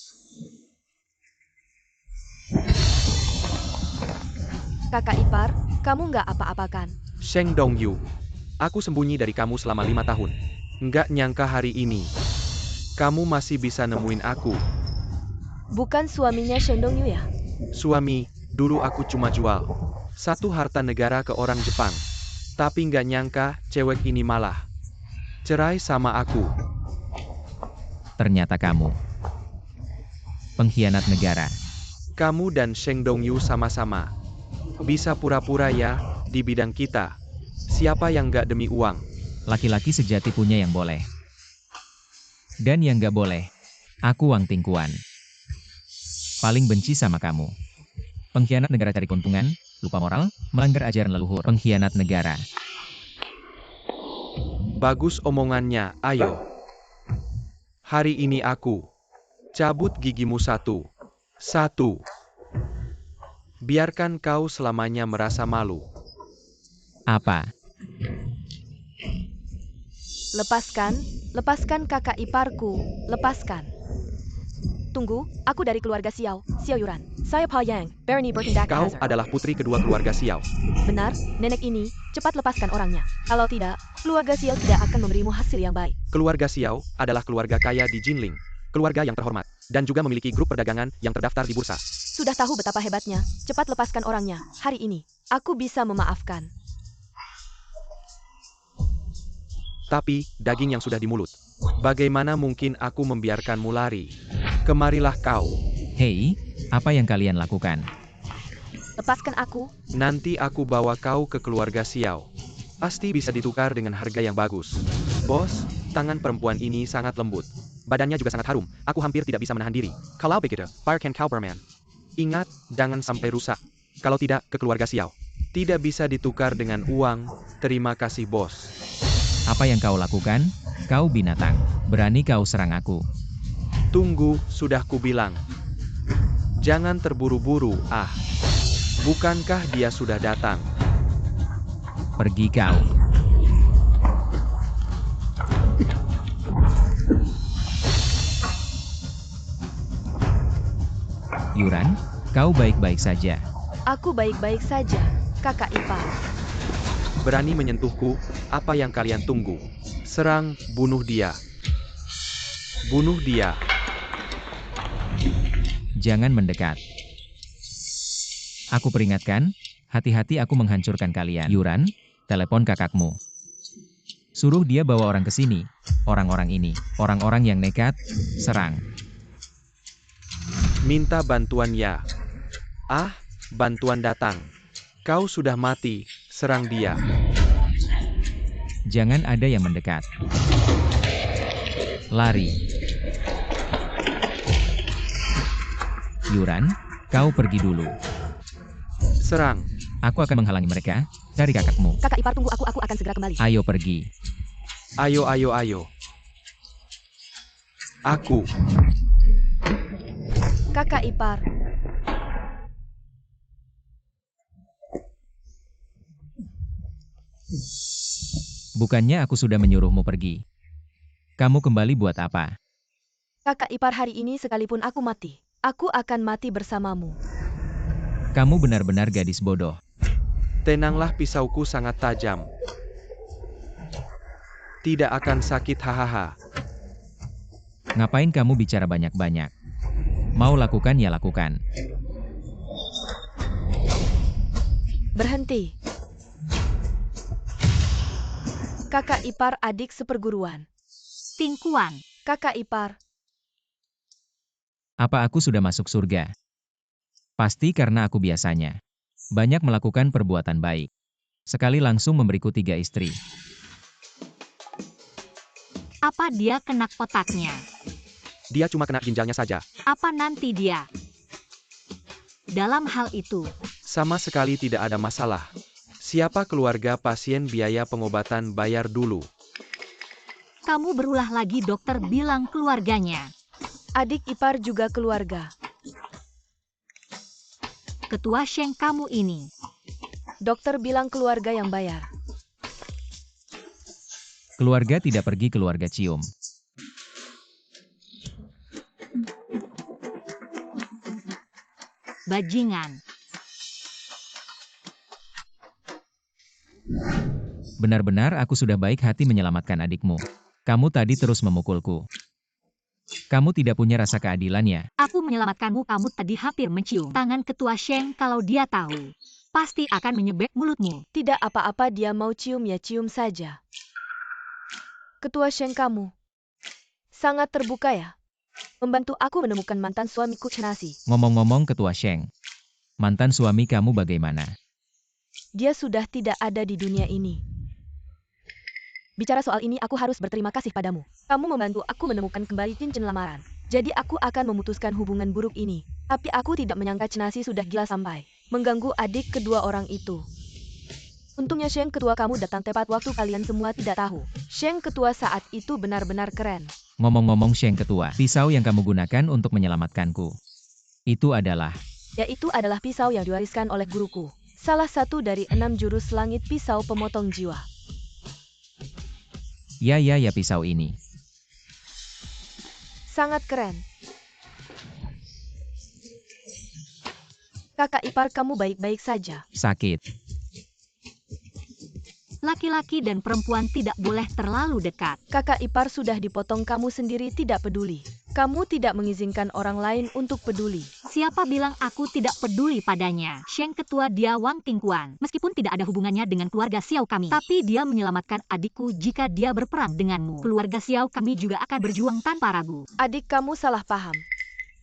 Kakak ipar, kamu nggak apa-apakan. Sheng Dongyu, aku sembunyi dari kamu selama 5 tahun. Nggak nyangka hari ini kamu masih bisa nemuin aku. Bukan suaminya Sheng Dongyu ya? Suami, dulu aku cuma jual satu harta negara ke orang Jepang. Tapi nggak nyangka cewek ini malah cerai sama aku. Ternyata kamu pengkhianat negara. Kamu dan Sheng Dongyu sama-sama bisa pura-pura ya di bidang kita. Siapa yang nggak demi uang? Laki-laki sejati punya yang boleh. Dan yang nggak boleh. Aku Wang Tingkuan. Paling benci sama kamu. Pengkhianat negara cari keuntungan, lupa moral, melanggar ajaran leluhur. Pengkhianat negara. Bagus omongannya, ayo. Hari ini aku cabut gigimu satu. Biarkan kau selamanya merasa malu. Apa? Lepaskan kakak iparku, lepaskan. Tunggu, aku dari keluarga Xiao Yuran. Saya Pa Yang, Barony Birkenback Kau Hazard. adalah putri kedua keluarga Xiao. Benar, nenek ini, cepat lepaskan orangnya. Kalau tidak, keluarga Xiao tidak akan memberimu hasil yang baik. Keluarga Xiao adalah keluarga kaya di Jinling. Keluarga yang terhormat, dan juga memiliki grup perdagangan yang terdaftar di bursa. Sudah tahu betapa hebatnya, cepat lepaskan orangnya. Hari ini, aku bisa memaafkan. Tapi, daging yang sudah di mulut Bagaimana mungkin aku membiarkanmu lari? Kemarilah kau. Hei, apa yang kalian lakukan? Lepaskan aku. Nanti aku bawa kau ke keluarga Xiao. Pasti bisa ditukar dengan harga yang bagus. Bos, tangan perempuan ini sangat lembut. Badannya juga sangat harum. Aku hampir tidak bisa menahan diri. Kalau begitu, biarkan kau bermain. Ingat, jangan sampai rusak. Kalau tidak, ke keluarga Xiao. Tidak bisa ditukar dengan uang. Terima kasih, bos. Apa yang kau lakukan? Kau binatang. Berani kau serang aku. Tunggu, sudah kubilang. Jangan terburu-buru, Bukankah dia sudah datang? Pergi kau. Yuran, kau baik-baik saja. Aku baik-baik saja, kakak ipar. Berani menyentuhku, apa yang kalian tunggu? Serang, bunuh dia. Bunuh dia. Jangan mendekat. Aku peringatkan, hati-hati aku menghancurkan kalian. Yuran, telepon kakakmu. Suruh dia bawa orang ke sini. Orang-orang ini, orang-orang yang nekat, serang. Minta bantuan ya. Bantuan datang. Kau sudah mati, serang dia. Jangan ada yang mendekat. Lari. Yuran, kau pergi dulu. Serang. Aku akan menghalangi mereka. Cari kakakmu. Kakak ipar tunggu, aku akan segera kembali. Ayo pergi. Ayo. Aku. Kakak ipar. Bukannya aku sudah menyuruhmu pergi. Kamu kembali buat apa? Kakak ipar, hari ini sekalipun aku mati, aku akan mati bersamamu. Kamu benar-benar gadis bodoh. Tenanglah, pisauku sangat tajam. Tidak akan sakit, hahaha. Ngapain kamu bicara banyak-banyak? Mau lakukan ya lakukan. Berhenti. Kakak ipar adik seperguruan. Tingkuan. Kakak ipar. Apa aku sudah masuk surga? Pasti karena aku biasanya banyak melakukan perbuatan baik. Sekali langsung memberiku 3 istri. Apa dia kena otaknya? Dia cuma kena ginjalnya saja. Apa nanti dia? Dalam hal itu, Sama sekali tidak ada masalah. Siapa keluarga pasien, biaya pengobatan bayar dulu. kamu berulah lagi, dokter bilang keluarganya. Adik ipar juga keluarga. Ketua Sheng kamu ini. Dokter bilang keluarga yang bayar. Keluarga tidak pergi, keluarga cium. Bajingan. Benar-benar aku sudah baik hati menyelamatkan adikmu. Kamu tadi terus memukulku. Kamu tidak punya rasa keadilan ya? Aku menyelamatkanmu, kamu tadi hampir mencium tangan Ketua Sheng. Kalau dia tahu, pasti akan menyebek mulutmu. Tidak apa-apa, dia mau cium ya cium saja. Ketua Sheng kamu sangat terbuka ya. Membantu aku menemukan mantan suamiku Chenasi. Ngomong-ngomong Ketua Sheng, mantan suami kamu bagaimana? Dia sudah tidak ada di dunia ini. Bicara soal ini aku harus berterima kasih padamu. Kamu membantu aku menemukan kembali cincin lamaran. Jadi aku akan memutuskan hubungan buruk ini. Tapi aku tidak menyangka Chenasi sudah gila sampai mengganggu adik kedua orang itu. Untungnya Sheng Ketua kamu datang tepat waktu kalian semua tidak tahu. Sheng Ketua saat itu benar-benar keren. Ngomong-ngomong Sheng Ketua, pisau yang kamu gunakan untuk menyelamatkanku, itu adalah... Yaitu adalah pisau yang diwariskan oleh guruku. Salah satu dari 6 jurus langit pisau pemotong jiwa. Ya pisau ini. Sangat keren. Kakak ipar kamu baik-baik saja. Sakit. Laki-laki dan perempuan tidak boleh terlalu dekat. Kakak ipar sudah dipotong, kamu sendiri tidak peduli. Kamu tidak mengizinkan orang lain untuk peduli. Siapa bilang aku tidak peduli padanya? Sheng ketua dia Wang Tingkuan. Meskipun tidak ada hubungannya dengan keluarga Xiao kami, tapi dia menyelamatkan adikku jika dia berperang denganmu. Keluarga Xiao kami juga akan berjuang tanpa ragu. Adik kamu salah paham.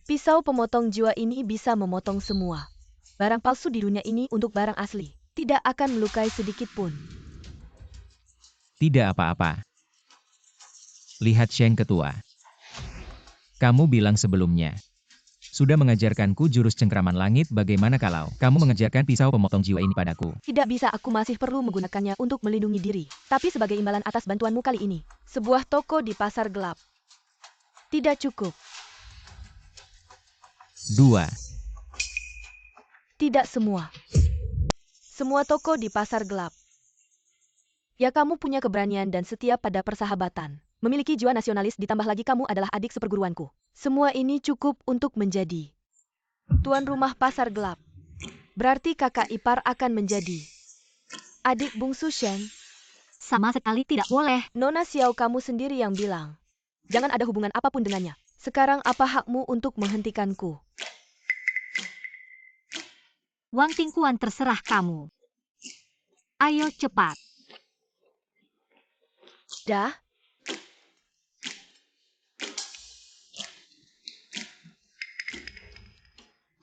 Pisau pemotong jiwa ini bisa memotong semua. Barang palsu di dunia ini untuk barang asli. Tidak akan melukai sedikit pun. Tidak apa-apa. Lihat Sheng ketua. Kamu bilang sebelumnya. Sudah mengajarkanku jurus cengkraman langit, bagaimana kalau kamu mengajarkan pisau pemotong jiwa ini padaku? Tidak bisa, aku masih perlu menggunakannya untuk melindungi diri. Tapi sebagai imbalan atas bantuanmu kali ini. Sebuah toko di pasar gelap. Tidak cukup. 2. Tidak semua. Semua toko di pasar gelap. Ya, kamu punya keberanian dan setia pada persahabatan. Memiliki jiwa nasionalis, ditambah lagi kamu adalah adik seperguruanku. Semua ini cukup untuk menjadi tuan rumah pasar gelap. Berarti kakak ipar akan menjadi adik bungsu Sheng. Sama sekali tidak boleh. Nona Xiao kamu sendiri yang bilang. Jangan ada hubungan apapun dengannya. Sekarang apa hakmu untuk menghentikanku? Wang Tingkuan, terserah kamu. Ayo cepat. Dah?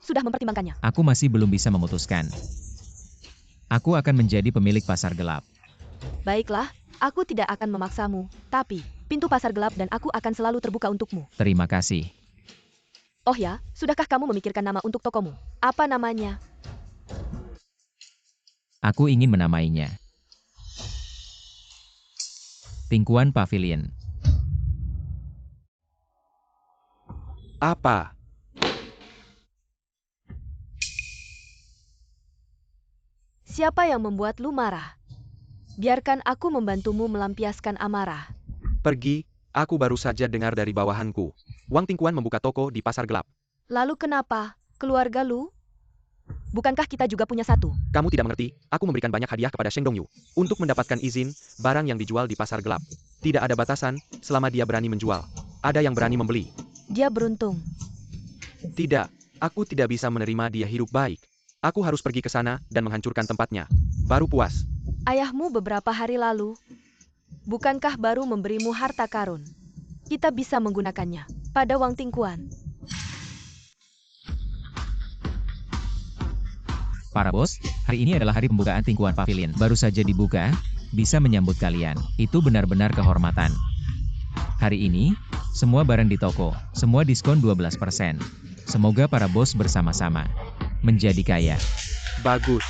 Sudah mempertimbangkannya. Aku masih belum bisa memutuskan. Aku akan menjadi pemilik pasar gelap. Baiklah, aku tidak akan memaksamu. Tapi, pintu pasar gelap dan aku akan selalu terbuka untukmu. Terima kasih. Oh ya, sudahkah kamu memikirkan nama untuk tokomu? Apa namanya? Aku ingin menamainya Tingkuan Pavilion. Apa? Siapa yang membuat lu marah? Biarkan aku membantumu melampiaskan amarah. Pergi, aku baru saja dengar dari bawahanku. Wang Tingkuan membuka toko di pasar gelap. Lalu kenapa? Keluarga lu? Bukankah kita juga punya satu? Kamu tidak mengerti, aku memberikan banyak hadiah kepada Sheng Dongyu untuk mendapatkan izin barang yang dijual di pasar gelap. Tidak ada batasan selama dia berani menjual. Ada yang berani membeli. Dia beruntung. Tidak, aku tidak bisa menerima dia hidup baik. Aku harus pergi ke sana dan menghancurkan tempatnya. Baru puas. Ayahmu beberapa hari lalu, bukankah baru memberimu harta karun? Kita bisa menggunakannya pada Wang Tingkuan. Para bos, hari ini adalah hari pembukaan Tingkuan Pavilion. Baru saja dibuka, bisa menyambut kalian. Itu benar-benar kehormatan. Hari ini, semua barang di toko, semua diskon 12%. Semoga para bos bersama-sama menjadi kaya. Bagus.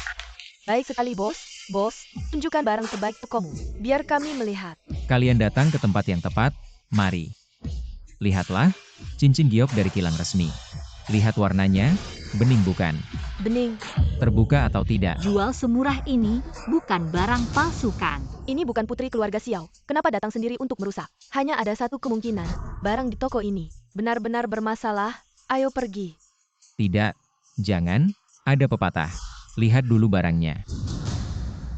Baik sekali, bos. Bos, tunjukkan barang terbaik tokomu. Biar kami melihat. Kalian datang ke tempat yang tepat, mari. Lihatlah, cincin giok dari kilang resmi. Lihat warnanya, bening bukan? Bening. Terbuka atau tidak? Jual semurah ini bukan barang palsu kan? Ini bukan putri keluarga Xiao. Kenapa datang sendiri untuk merusak? Hanya ada satu kemungkinan. Barang di toko ini benar-benar bermasalah. Ayo pergi. Tidak, jangan, ada pepatah. Lihat dulu barangnya.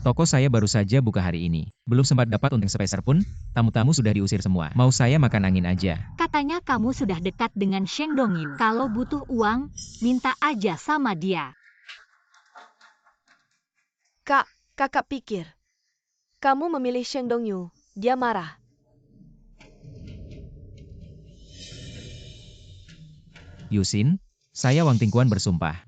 Toko saya baru saja buka hari ini. Belum sempat dapat untung sepeser pun, tamu-tamu sudah diusir semua. Mau saya makan angin aja. Katanya kamu sudah dekat dengan Sheng Dongyu. Kalau butuh uang, minta aja sama dia. Kakak pikir. Kamu memilih Sheng Dongyu. Dia marah. Yusin, saya Wang Tingkuan bersumpah.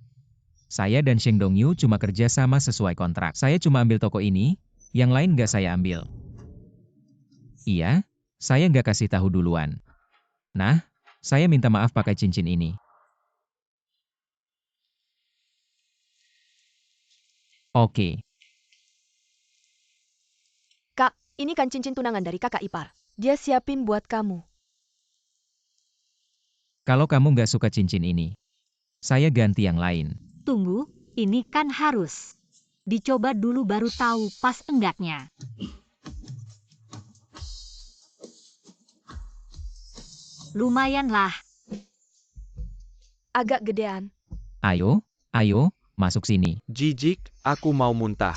Saya dan Sheng Dongyu cuma kerja sama sesuai kontrak. Saya cuma ambil toko ini, yang lain nggak saya ambil. Iya, saya nggak kasih tahu duluan. Nah, saya minta maaf pakai cincin ini. Oke. Kak, ini kan cincin tunangan dari kakak ipar. Dia siapin buat kamu. Kalau kamu nggak suka cincin ini, saya ganti yang lain. Tunggu, ini kan harus dicoba dulu baru tahu pas enggaknya. Lumayanlah. Agak gedean. Ayo, masuk sini. Jijik, aku mau muntah.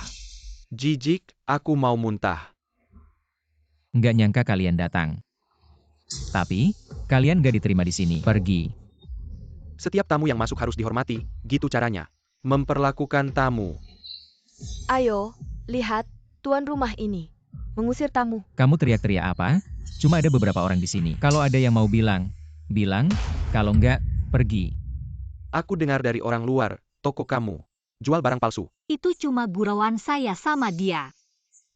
Jijik, aku mau muntah. Nggak nyangka kalian datang. Tapi, Kalian gak diterima di sini. Pergi. Setiap tamu yang masuk harus dihormati, gitu caranya. Memperlakukan tamu. Ayo, lihat, tuan rumah ini. Mengusir tamu. Kamu teriak-teriak apa? Cuma ada beberapa orang di sini. Kalau ada yang mau bilang. Kalau enggak, pergi. Aku dengar dari orang luar, toko kamu jual barang palsu. Itu cuma gurauan saya sama dia.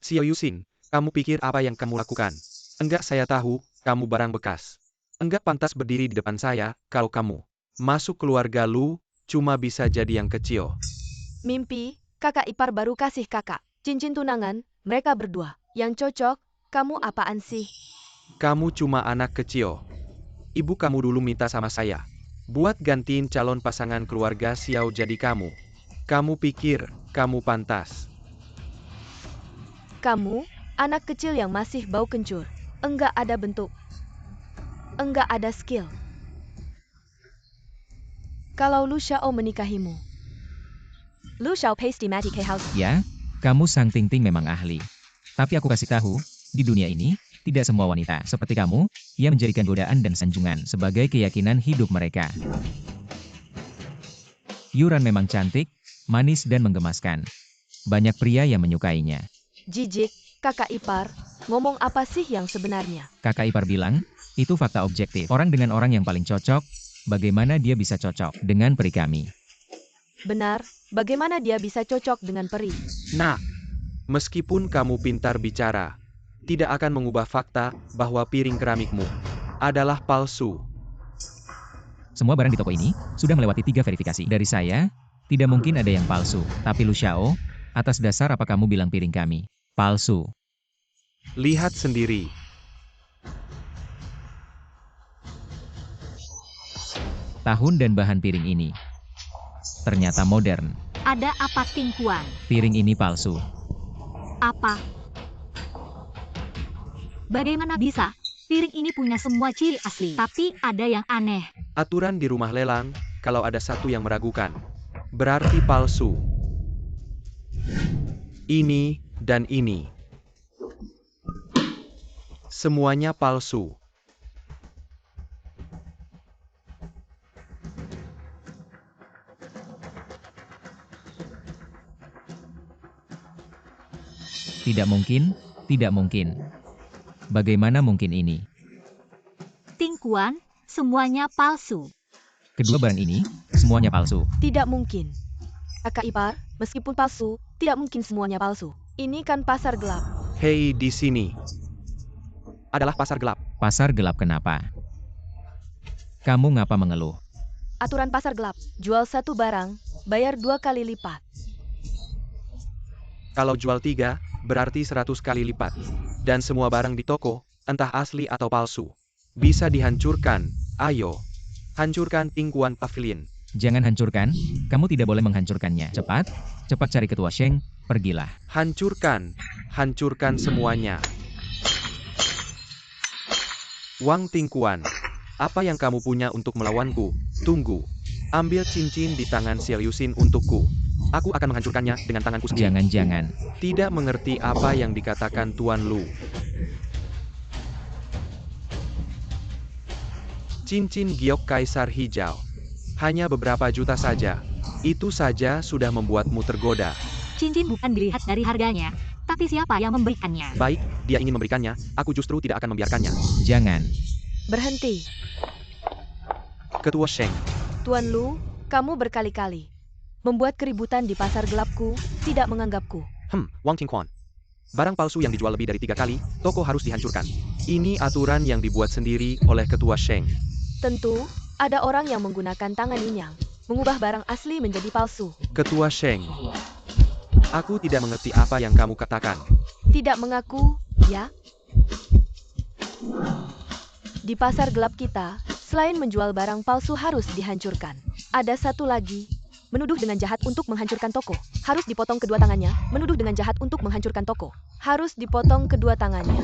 Xiao Yuxin, kamu pikir apa yang kamu lakukan? Enggak, saya tahu, kamu barang bekas. Enggak pantas berdiri di depan saya, kalau kamu masuk keluarga Lu, cuma bisa jadi yang kecil. Mimpi, kakak ipar baru kasih kakak cincin tunangan, mereka berdua. Yang cocok, kamu apaan sih? Kamu cuma anak kecil. Ibu kamu dulu minta sama saya buat gantiin calon pasangan keluarga Xiao jadi kamu. Kamu pikir, kamu pantas. Kamu, anak kecil yang masih bau kencur. Enggak ada bentuk. Enggak ada skill. Kalau Lu Xiao menikahimu, Lu Xiao Pasty Mati K House. Ya, kamu Sang Ting Ting memang ahli. Tapi aku kasih tahu, di dunia ini, tidak semua wanita seperti kamu, yang menjadikan godaan dan sanjungan sebagai keyakinan hidup mereka. Yuran memang cantik, manis dan menggemaskan. Banyak pria yang menyukainya. Jijik, kakak ipar, ngomong apa sih yang sebenarnya? Kakak ipar bilang, itu fakta objektif. Orang dengan orang yang paling cocok, bagaimana dia bisa cocok dengan peri kami? Benar, bagaimana dia bisa cocok dengan peri? Nah, meskipun kamu pintar bicara, tidak akan mengubah fakta bahwa piring keramikmu adalah palsu. Semua barang di toko ini sudah melewati 3 verifikasi. Dari saya, tidak mungkin ada yang palsu. Tapi Lu Xiao, atas dasar apa kamu bilang piring kami palsu? Lihat sendiri. Tahun dan bahan piring ini ternyata modern. Ada apa Tingkuan? Piring ini palsu. Apa? Bagaimana bisa? Piring ini punya semua ciri asli, tapi ada yang aneh. Aturan di rumah lelang, kalau ada satu yang meragukan, berarti palsu. Ini dan ini. Semuanya palsu. Tidak mungkin, tidak mungkin. Bagaimana mungkin ini? Tingkuan, semuanya palsu. Kedua barang ini, semuanya palsu. Tidak mungkin. Kakak ipar, meskipun palsu, tidak mungkin semuanya palsu. Ini kan pasar gelap. Hei, di sini adalah pasar gelap. Pasar gelap kenapa? Kamu ngapa mengeluh? Aturan pasar gelap, jual satu barang, bayar 2 kali lipat. Kalau jual 3, berarti 100 kali lipat. Dan semua barang di toko, entah asli atau palsu, bisa dihancurkan. Ayo, hancurkan Tingkuan Pavilion. Jangan hancurkan, kamu tidak boleh menghancurkannya. Cepat, cepat cari ketua Sheng, pergilah. Hancurkan, hancurkan semuanya. Wang Tingkuan, apa yang kamu punya untuk melawanku? Tunggu, ambil cincin di tangan Xiao Yuxin untukku. Aku akan menghancurkannya dengan tanganku sendiri. Jangan-jangan. Tidak mengerti apa yang dikatakan Tuan Lu. Cincin giok kaisar hijau. Hanya beberapa juta saja. Itu saja sudah membuatmu tergoda. Cincin bukan dilihat dari harganya, tapi siapa yang memberikannya. Baik, dia ingin memberikannya, aku justru tidak akan membiarkannya. Jangan. Berhenti. Ketua Sheng, Tuan Lu, kamu berkali-kali membuat keributan di pasar gelapku, tidak menganggapku. Wang Tingkuan. Barang palsu yang dijual lebih dari 3 kali, toko harus dihancurkan. Ini aturan yang dibuat sendiri oleh Ketua Sheng. Tentu, ada orang yang menggunakan tangan inyang, mengubah barang asli menjadi palsu. Ketua Sheng, aku tidak mengerti apa yang kamu katakan. Tidak mengaku, ya? Di pasar gelap kita, selain menjual barang palsu harus dihancurkan. Ada satu lagi, menuduh dengan jahat untuk menghancurkan toko. Harus dipotong kedua tangannya, menuduh dengan jahat untuk menghancurkan toko. Harus dipotong kedua tangannya.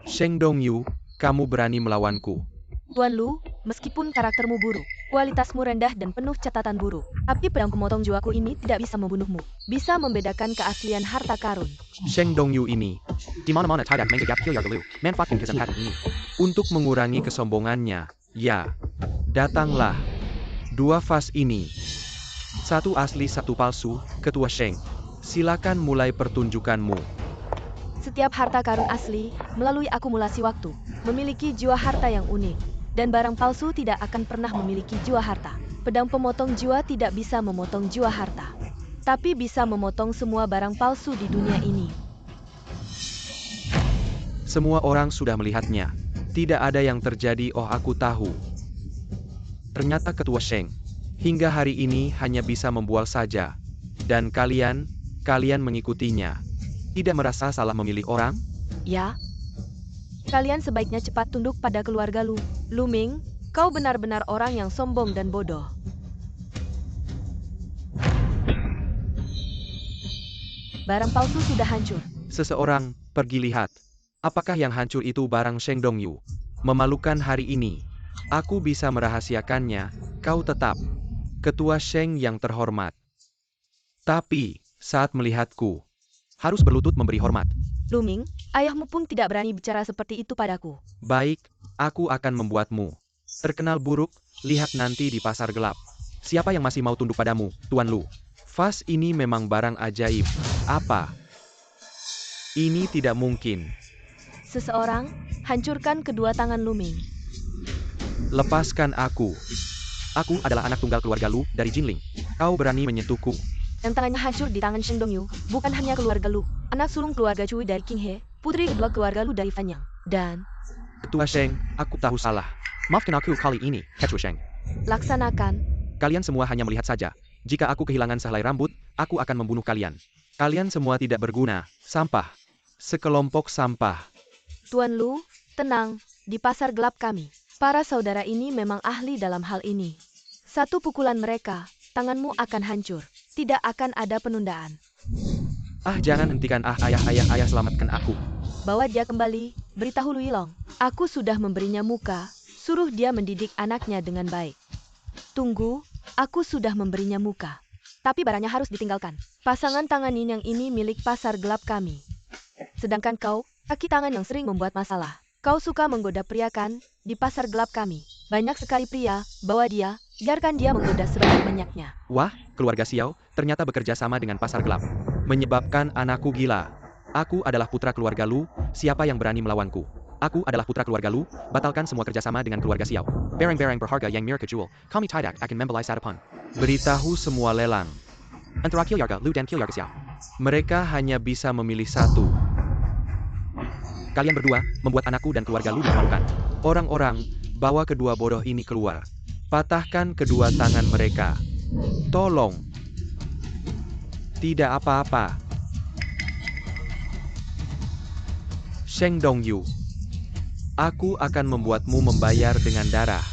Sheng Dongyu, kamu berani melawanku. Tuan Lu, meskipun karaktermu buruk, Kualitasmu rendah dan penuh catatan buruk. Tapi pedang pemotong jiwaku ini tidak bisa membunuhmu. Bisa membedakan keaslian harta karun. Sheng Dongyu ini. Di mana-mana tidak menggigap Kilyarga Lu. Manfaatkan kesempatan ini. Untuk mengurangi kesombongannya, ya. Datanglah. 2 vas ini. 1 asli 1 palsu, Ketua Sheng. Silakan mulai pertunjukanmu. Setiap harta karun asli, melalui akumulasi waktu, memiliki jiwa harta yang unik. Dan barang palsu tidak akan pernah memiliki jiwa harta. Pedang pemotong jiwa tidak bisa memotong jiwa harta. Tapi bisa memotong semua barang palsu di dunia ini. Semua orang sudah melihatnya. Tidak ada yang terjadi, oh aku tahu. Ternyata Ketua Sheng, hingga hari ini hanya bisa membual saja. Dan kalian mengikutinya. Tidak merasa salah memilih orang? Ya. Kalian sebaiknya cepat tunduk pada keluarga Lu. Lu Ming, kau benar-benar orang yang sombong dan bodoh. Barang palsu sudah hancur. Seseorang, pergi lihat. Apakah yang hancur itu barang Sheng Dongyu? Memalukan hari ini. Aku bisa merahasiakannya, kau tetap. Ketua Sheng yang terhormat. Tapi, saat melihatku, harus berlutut memberi hormat. Lu Ming, ayahmu pun tidak berani bicara seperti itu padaku. Baik, aku akan membuatmu terkenal buruk, lihat nanti di pasar gelap. Siapa yang masih mau tunduk padamu, Tuan Lu? Vas ini memang barang ajaib. Apa? Ini tidak mungkin. Seseorang, hancurkan kedua tangan Lu Ming. Lepaskan aku. Aku adalah anak tunggal keluarga Lu dari Jinling. Kau berani menyentuhku. Yang tangannya hancur di tangan Sheng Dongyu, bukan hanya keluarga Lu, anak sulung keluarga Cui dari King He, putri kedua keluarga Lu dari Fanyang, dan... Ketua Sheng, aku tahu salah. Maafkan aku kali ini, Ketua Sheng. Laksanakan. Kalian semua hanya melihat saja. Jika aku kehilangan sehelai rambut, aku akan membunuh kalian. Kalian semua tidak berguna, sampah. Sekelompok sampah. Tuan Lu, tenang, di pasar gelap kami. Para saudara ini memang ahli dalam hal ini. Satu pukulan mereka, tanganmu akan hancur. Tidak akan ada penundaan. Jangan hentikan, ayah, selamatkan aku. Bawa dia kembali, beritahu Lu Yilong. Aku sudah memberinya muka, suruh dia mendidik anaknya dengan baik. Tunggu, aku sudah memberinya muka. Tapi barangnya harus ditinggalkan. Pasangan tangan yang ini milik pasar gelap kami. Sedangkan kau, kaki tangan yang sering membuat masalah. Kau suka menggoda pria kan, di pasar gelap kami. Banyak sekali pria, bawa dia, biarkan dia menggoda sebanyak-banyaknya. Wah, keluarga Xiao, ternyata bekerja sama dengan pasar gelap. Menyebabkan anakku gila. Aku adalah putra keluarga Lu, siapa yang berani melawanku? Aku adalah putra keluarga Lu, batalkan semua kerjasama dengan keluarga Xiao. Barang-barang berharga yang mereka jual, kami tidak akan membeli satupun. Beritahu semua lelang. Antara keluarga Lu dan keluarga Xiao. Mereka hanya bisa memilih satu. Kalian berdua, membuat anakku dan keluarga Lu memalukan. Orang-orang, bawa kedua bodoh ini keluar. Patahkan kedua tangan mereka. Tolong. Tidak apa-apa. Sheng Dongyu. Aku akan membuatmu membayar dengan darah.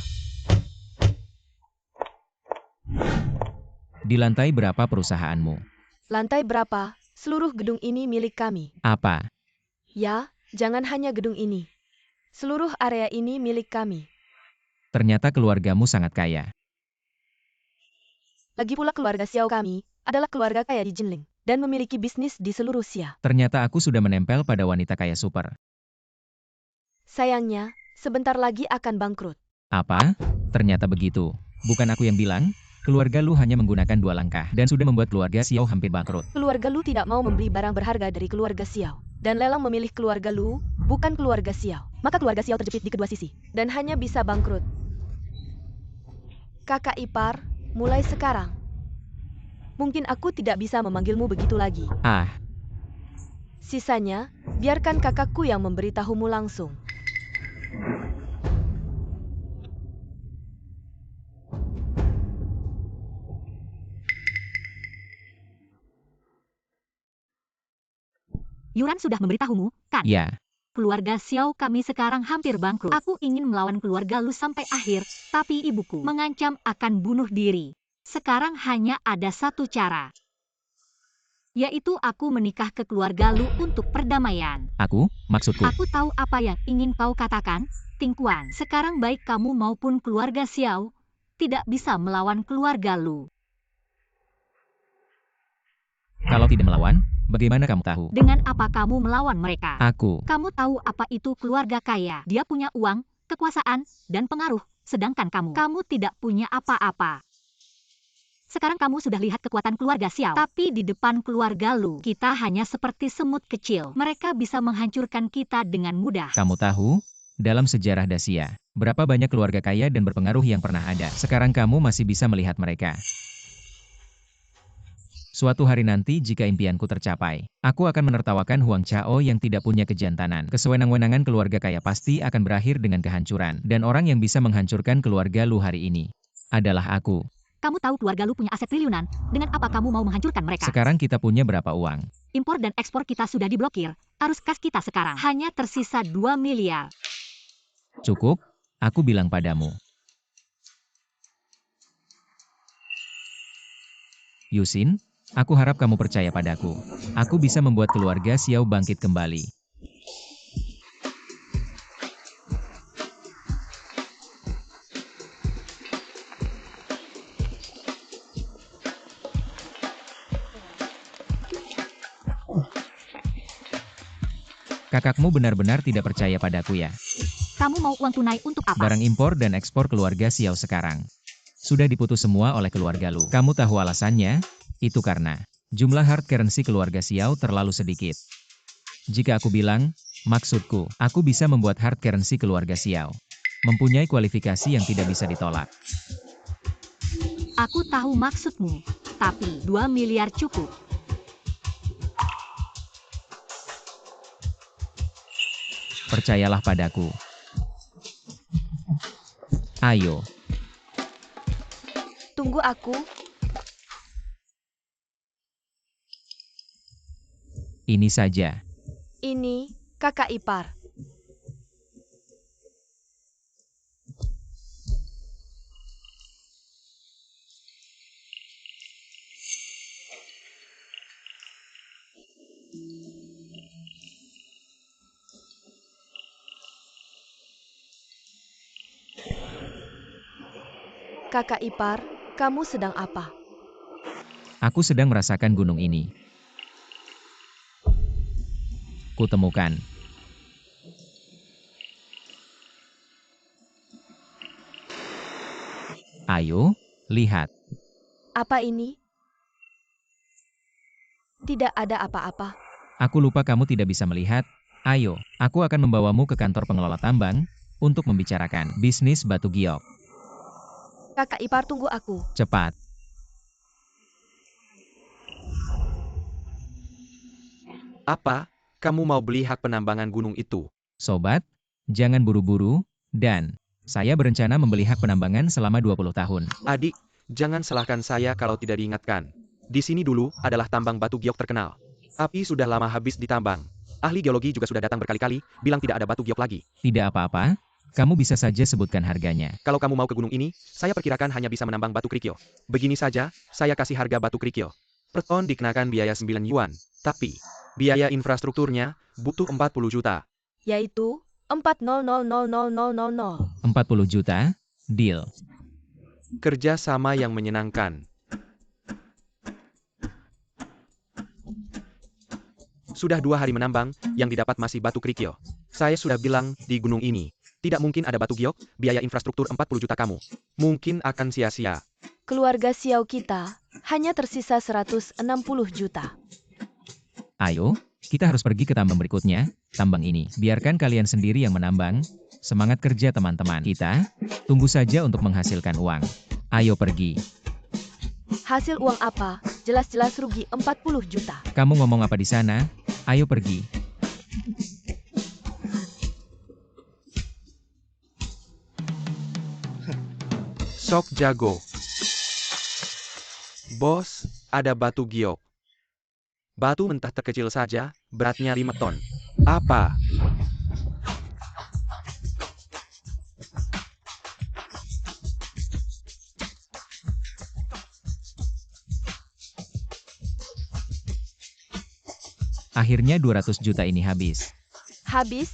Di lantai berapa perusahaanmu? Lantai berapa? Seluruh gedung ini milik kami. Apa? Ya, jangan hanya gedung ini. Seluruh area ini milik kami. Ternyata keluargamu sangat kaya. Lagi pula keluarga Xiao kami adalah keluarga kaya di Jinling dan memiliki bisnis di seluruh Xia. Ternyata aku sudah menempel pada wanita kaya super. Sayangnya, sebentar lagi akan bangkrut. Apa? Ternyata begitu. Bukan aku yang bilang, keluarga Lu hanya menggunakan 2 langkah dan sudah membuat keluarga Xiao hampir bangkrut. Keluarga Lu tidak mau membeli barang berharga dari keluarga Xiao. Dan lelang memilih keluarga Lu, bukan keluarga Xiao. Maka keluarga Xiao terjepit di kedua sisi dan hanya bisa bangkrut. Kakak ipar, mulai sekarang. Mungkin aku tidak bisa memanggilmu begitu lagi. Sisanya, biarkan kakakku yang memberitahumu langsung. Yuran sudah memberitahumu, kan? Ya. Keluarga Xiao kami sekarang hampir bangkrut. Aku ingin melawan keluarga Lu sampai akhir, tapi ibuku mengancam akan bunuh diri. Sekarang hanya ada satu cara. Yaitu aku menikah ke keluarga Lu untuk perdamaian. Aku? Maksudku? Aku tahu apa yang ingin kau katakan, Ting Kuan. Sekarang baik kamu maupun keluarga Xiao, tidak bisa melawan keluarga Lu. Kalau tidak melawan, bagaimana kamu tahu? Dengan apa kamu melawan mereka? Kamu tahu apa itu keluarga kaya? Dia punya uang, kekuasaan, dan pengaruh. Sedangkan kamu tidak punya apa-apa. Sekarang kamu sudah lihat kekuatan keluarga Xiao. Tapi di depan keluarga Lu, kita hanya seperti semut kecil. Mereka bisa menghancurkan kita dengan mudah. Kamu tahu, dalam sejarah Dacia, berapa banyak keluarga kaya dan berpengaruh yang pernah ada. Sekarang kamu masih bisa melihat mereka. Suatu hari nanti jika impianku tercapai, aku akan menertawakan Huang Chao yang tidak punya kejantanan. Kesewenang-wenangan keluarga kaya pasti akan berakhir dengan kehancuran. Dan orang yang bisa menghancurkan keluarga Lu hari ini adalah aku. Kamu tahu keluarga Lu punya aset triliunan. Dengan apa kamu mau menghancurkan mereka? Sekarang kita punya berapa uang? Impor dan ekspor kita sudah diblokir. Arus kas kita sekarang hanya tersisa 2 miliar. Cukup, aku bilang padamu. Yusin, aku harap kamu percaya padaku. Aku bisa membuat keluarga Xiao bangkit kembali. Kakakmu benar-benar tidak percaya padaku ya. Kamu mau uang tunai untuk apa? Barang impor dan ekspor keluarga Xiao sekarang sudah diputus semua oleh keluarga Lu. Kamu tahu alasannya? Itu karena jumlah hard currency keluarga Xiao terlalu sedikit. Jika aku bilang, maksudku, aku bisa membuat hard currency keluarga Xiao mempunyai kualifikasi yang tidak bisa ditolak. Aku tahu maksudmu, tapi 2 miliar cukup. Percayalah padaku. Ayo. Tunggu aku. Ini saja. Ini, kakak ipar. Kakak ipar, kamu sedang apa? Aku sedang merasakan gunung ini. Kutemukan. Ayo, lihat. Apa ini? Tidak ada apa-apa. Aku lupa kamu tidak bisa melihat. Ayo, aku akan membawamu ke kantor pengelola tambang untuk membicarakan bisnis batu giok. Kakak ipar, tunggu aku. Cepat. Apa? Kamu mau beli hak penambangan gunung itu? Sobat, jangan buru-buru, dan saya berencana membeli hak penambangan selama 20 tahun. Adik, jangan salahkan saya kalau tidak diingatkan. Di sini dulu adalah tambang batu giok terkenal. Api sudah lama habis ditambang. Ahli geologi juga sudah datang berkali-kali, bilang tidak ada batu giok lagi. Tidak apa-apa, kamu bisa saja sebutkan harganya. Kalau kamu mau ke gunung ini, saya perkirakan hanya bisa menambang batu kerikil. Begini saja, saya kasih harga batu kerikil. Per ton dikenakan biaya 9 yuan, tapi biaya infrastrukturnya butuh 40 juta. Yaitu 4000000. 40 juta, deal. Kerja sama yang menyenangkan. Sudah 2 hari menambang, yang didapat masih batu kerikil. Saya sudah bilang, di gunung ini tidak mungkin ada batu giok, biaya infrastruktur 40 juta kamu. Mungkin akan sia-sia. Keluarga Xiao kita hanya tersisa 160 juta. Ayo, kita harus pergi ke tambang berikutnya. Tambang ini, biarkan kalian sendiri yang menambang. Semangat kerja teman-teman. Kita, tunggu saja untuk menghasilkan uang. Ayo pergi. Hasil uang apa? Jelas-jelas rugi 40 juta. Kamu ngomong apa di sana? Ayo pergi. Sok jago. Bos, ada batu giok. Batu mentah terkecil saja, beratnya 5 ton. Apa? Akhirnya 200 juta ini habis. Habis?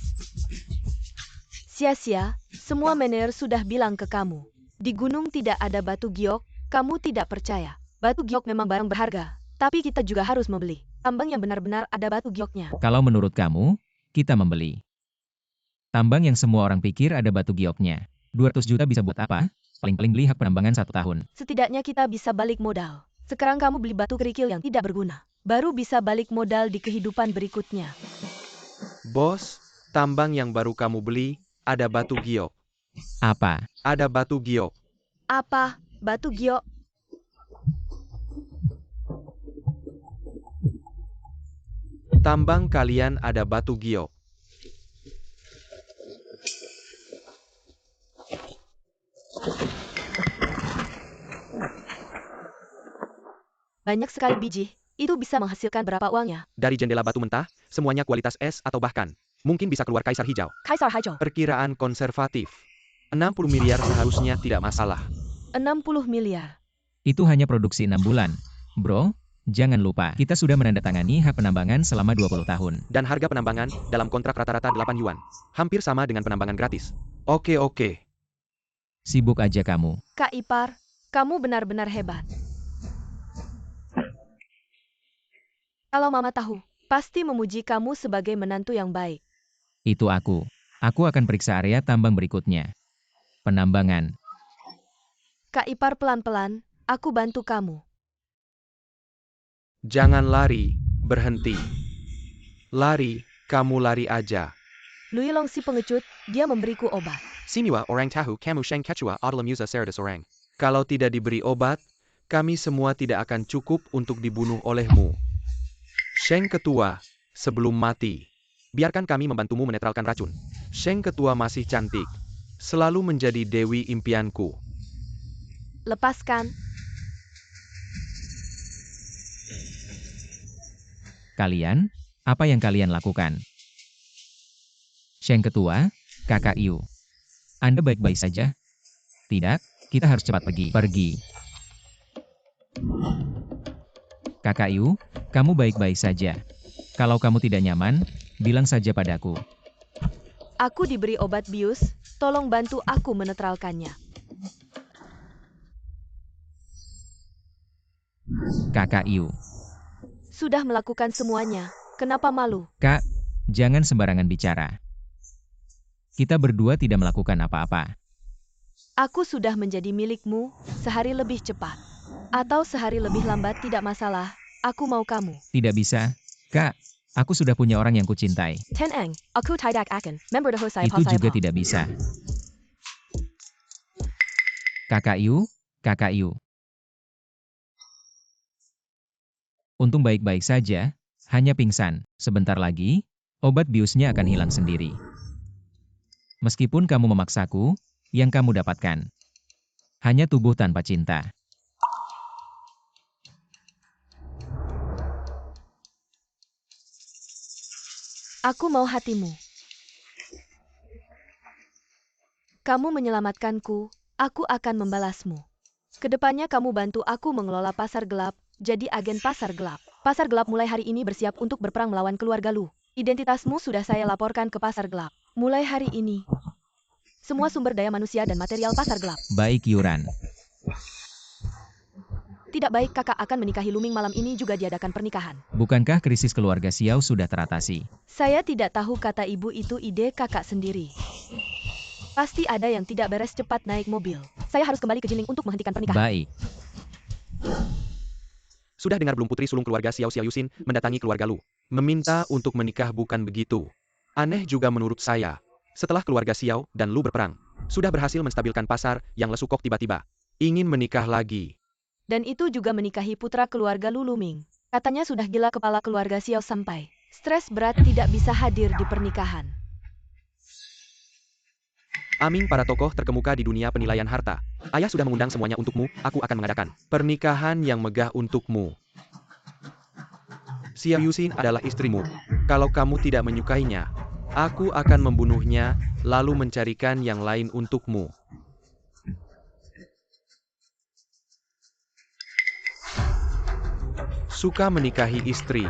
Sia-sia, semua manajer sudah bilang ke kamu. Di gunung tidak ada batu giok, kamu tidak percaya. Batu giok memang barang berharga, tapi kita juga harus membeli. Tambang yang benar-benar ada batu gioknya. Kalau menurut kamu, kita membeli. Tambang yang semua orang pikir ada batu gioknya. 200 juta bisa buat apa? Paling-paling beli hak penambangan 1 tahun. Setidaknya kita bisa balik modal. Sekarang kamu beli batu kerikil yang tidak berguna. Baru bisa balik modal di kehidupan berikutnya. Bos, tambang yang baru kamu beli, ada batu giok. Apa? Ada batu giok. Apa? Batu giok? Tambang kalian ada batu giok. Banyak sekali biji. Itu bisa menghasilkan berapa uangnya? Dari jendela batu mentah, semuanya kualitas S atau bahkan, mungkin bisa keluar kaisar hijau. Kaisar hijau. Perkiraan konservatif. 60 miliar seharusnya tidak masalah. 60 miliar. Itu hanya produksi 6 bulan. Bro, jangan lupa, kita sudah menandatangani hak penambangan selama 20 tahun. Dan harga penambangan dalam kontrak rata-rata 8 yuan. Hampir sama dengan penambangan gratis. Oke. Sibuk aja kamu. Kak Ipar, kamu benar-benar hebat. Kalau Mama tahu, pasti memuji kamu sebagai menantu yang baik. Itu aku. Aku akan periksa area tambang berikutnya. Penambangan. Kak Ipar pelan-pelan, aku bantu kamu. Jangan lari, berhenti. Lari, kamu lari aja. Lui Long si pengecut, dia memberiku obat. Siniwa orang tahu kamu Sheng Kecua adalah musa cerdas orang. Kalau tidak diberi obat, kami semua tidak akan cukup untuk dibunuh olehmu. Sheng Ketua, sebelum mati, biarkan kami membantumu menetralkan racun. Sheng Ketua masih cantik, selalu menjadi dewi impianku. Lepaskan. Kalian, apa yang kalian lakukan? Sheng Ketua, Kakak Yu. Anda baik-baik saja? Tidak, kita harus cepat pergi. Kakak Yu, kamu baik-baik saja. Kalau kamu tidak nyaman, bilang saja padaku. Aku diberi obat bius, tolong bantu aku menetralkannya. Kakak Yu. Sudah melakukan semuanya, kenapa malu? Kak, jangan sembarangan bicara. Kita berdua tidak melakukan apa-apa. Aku sudah menjadi milikmu, sehari lebih cepat. Atau sehari lebih lambat tidak masalah, aku mau kamu. Tidak bisa. Kak, aku sudah punya orang yang kucintai. Teneng, aku tidak akan, member the Hosai Itu juga tidak bisa. Kakak Yu. Untung baik-baik saja, hanya pingsan. Sebentar lagi, obat biusnya akan hilang sendiri. Meskipun kamu memaksaku, yang kamu dapatkan hanya tubuh tanpa cinta. Aku mau hatimu. Kamu menyelamatkanku, aku akan membalasmu. Kedepannya kamu bantu aku mengelola pasar gelap, jadi agen pasar gelap. Pasar gelap mulai hari ini bersiap untuk berperang melawan keluarga Lu. Identitasmu sudah saya laporkan ke pasar gelap. Mulai hari ini, semua sumber daya manusia dan material pasar gelap. Baik Yuran. Tidak baik kakak akan menikahi Luming malam ini juga diadakan pernikahan. Bukankah krisis keluarga Xiao sudah teratasi? Saya tidak tahu kata ibu itu ide kakak sendiri. Pasti ada yang tidak beres cepat naik mobil. Saya harus kembali ke Jining untuk menghentikan pernikahan. Baik. Sudah dengar belum putri sulung keluarga Xiao Yusin mendatangi keluarga Lu? Meminta untuk menikah bukan begitu. Aneh juga menurut saya. Setelah keluarga Xiao dan Lu berperang, sudah berhasil menstabilkan pasar yang lesu kok tiba-tiba ingin menikah lagi. Dan itu juga menikahi putra keluarga Lu Luming. Katanya sudah gila kepala keluarga Xiao sampai stres berat tidak bisa hadir di pernikahan. Aming para tokoh terkemuka di dunia penilaian harta. Ayah sudah mengundang semuanya untukmu, aku akan mengadakan pernikahan yang megah untukmu. Xiao Yusin adalah istrimu. Kalau kamu tidak menyukainya, aku akan membunuhnya, lalu mencarikan yang lain untukmu. Suka menikahi istri.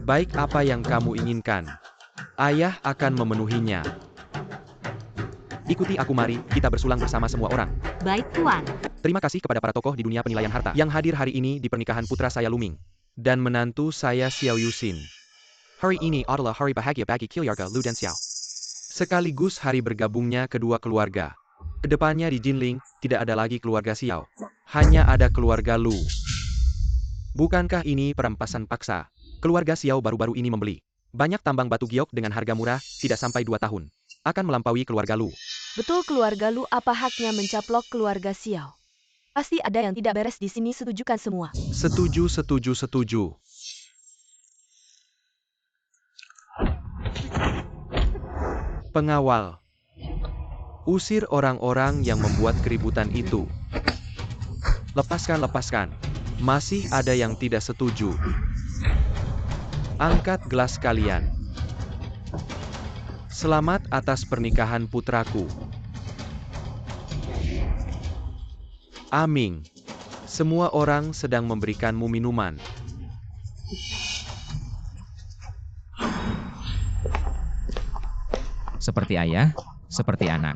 Baik apa yang kamu inginkan, ayah akan memenuhinya. Ikuti aku mari, kita bersulang bersama semua orang. Baik, Tuan. Terima kasih kepada para tokoh di dunia penilaian harta yang hadir hari ini di pernikahan putra saya Luming dan menantu saya Xiao Yuxin. Hari ini adalah hari bahagia bagi keluarga Lu dan Xiao. Sekaligus hari bergabungnya kedua keluarga. Kedepannya di Jinling, tidak ada lagi keluarga Xiao. Hanya ada keluarga Lu. Bukankah ini perampasan paksa? Keluarga Xiao baru-baru ini membeli banyak tambang batu giok dengan harga murah, tidak sampai 2 tahun. Akan melampaui keluarga Lu. Betul keluarga Lu, apa haknya mencaplok keluarga Xiao? Pasti ada yang tidak beres di sini, setujukan semua. Setuju, setuju, setuju. Pengawal. Usir orang-orang yang membuat keributan itu. Lepaskan, lepaskan. Masih ada yang tidak setuju. Angkat gelas kalian. Selamat atas pernikahan putraku. Aming. Semua orang sedang memberikanmu minuman. Seperti ayah, seperti anak.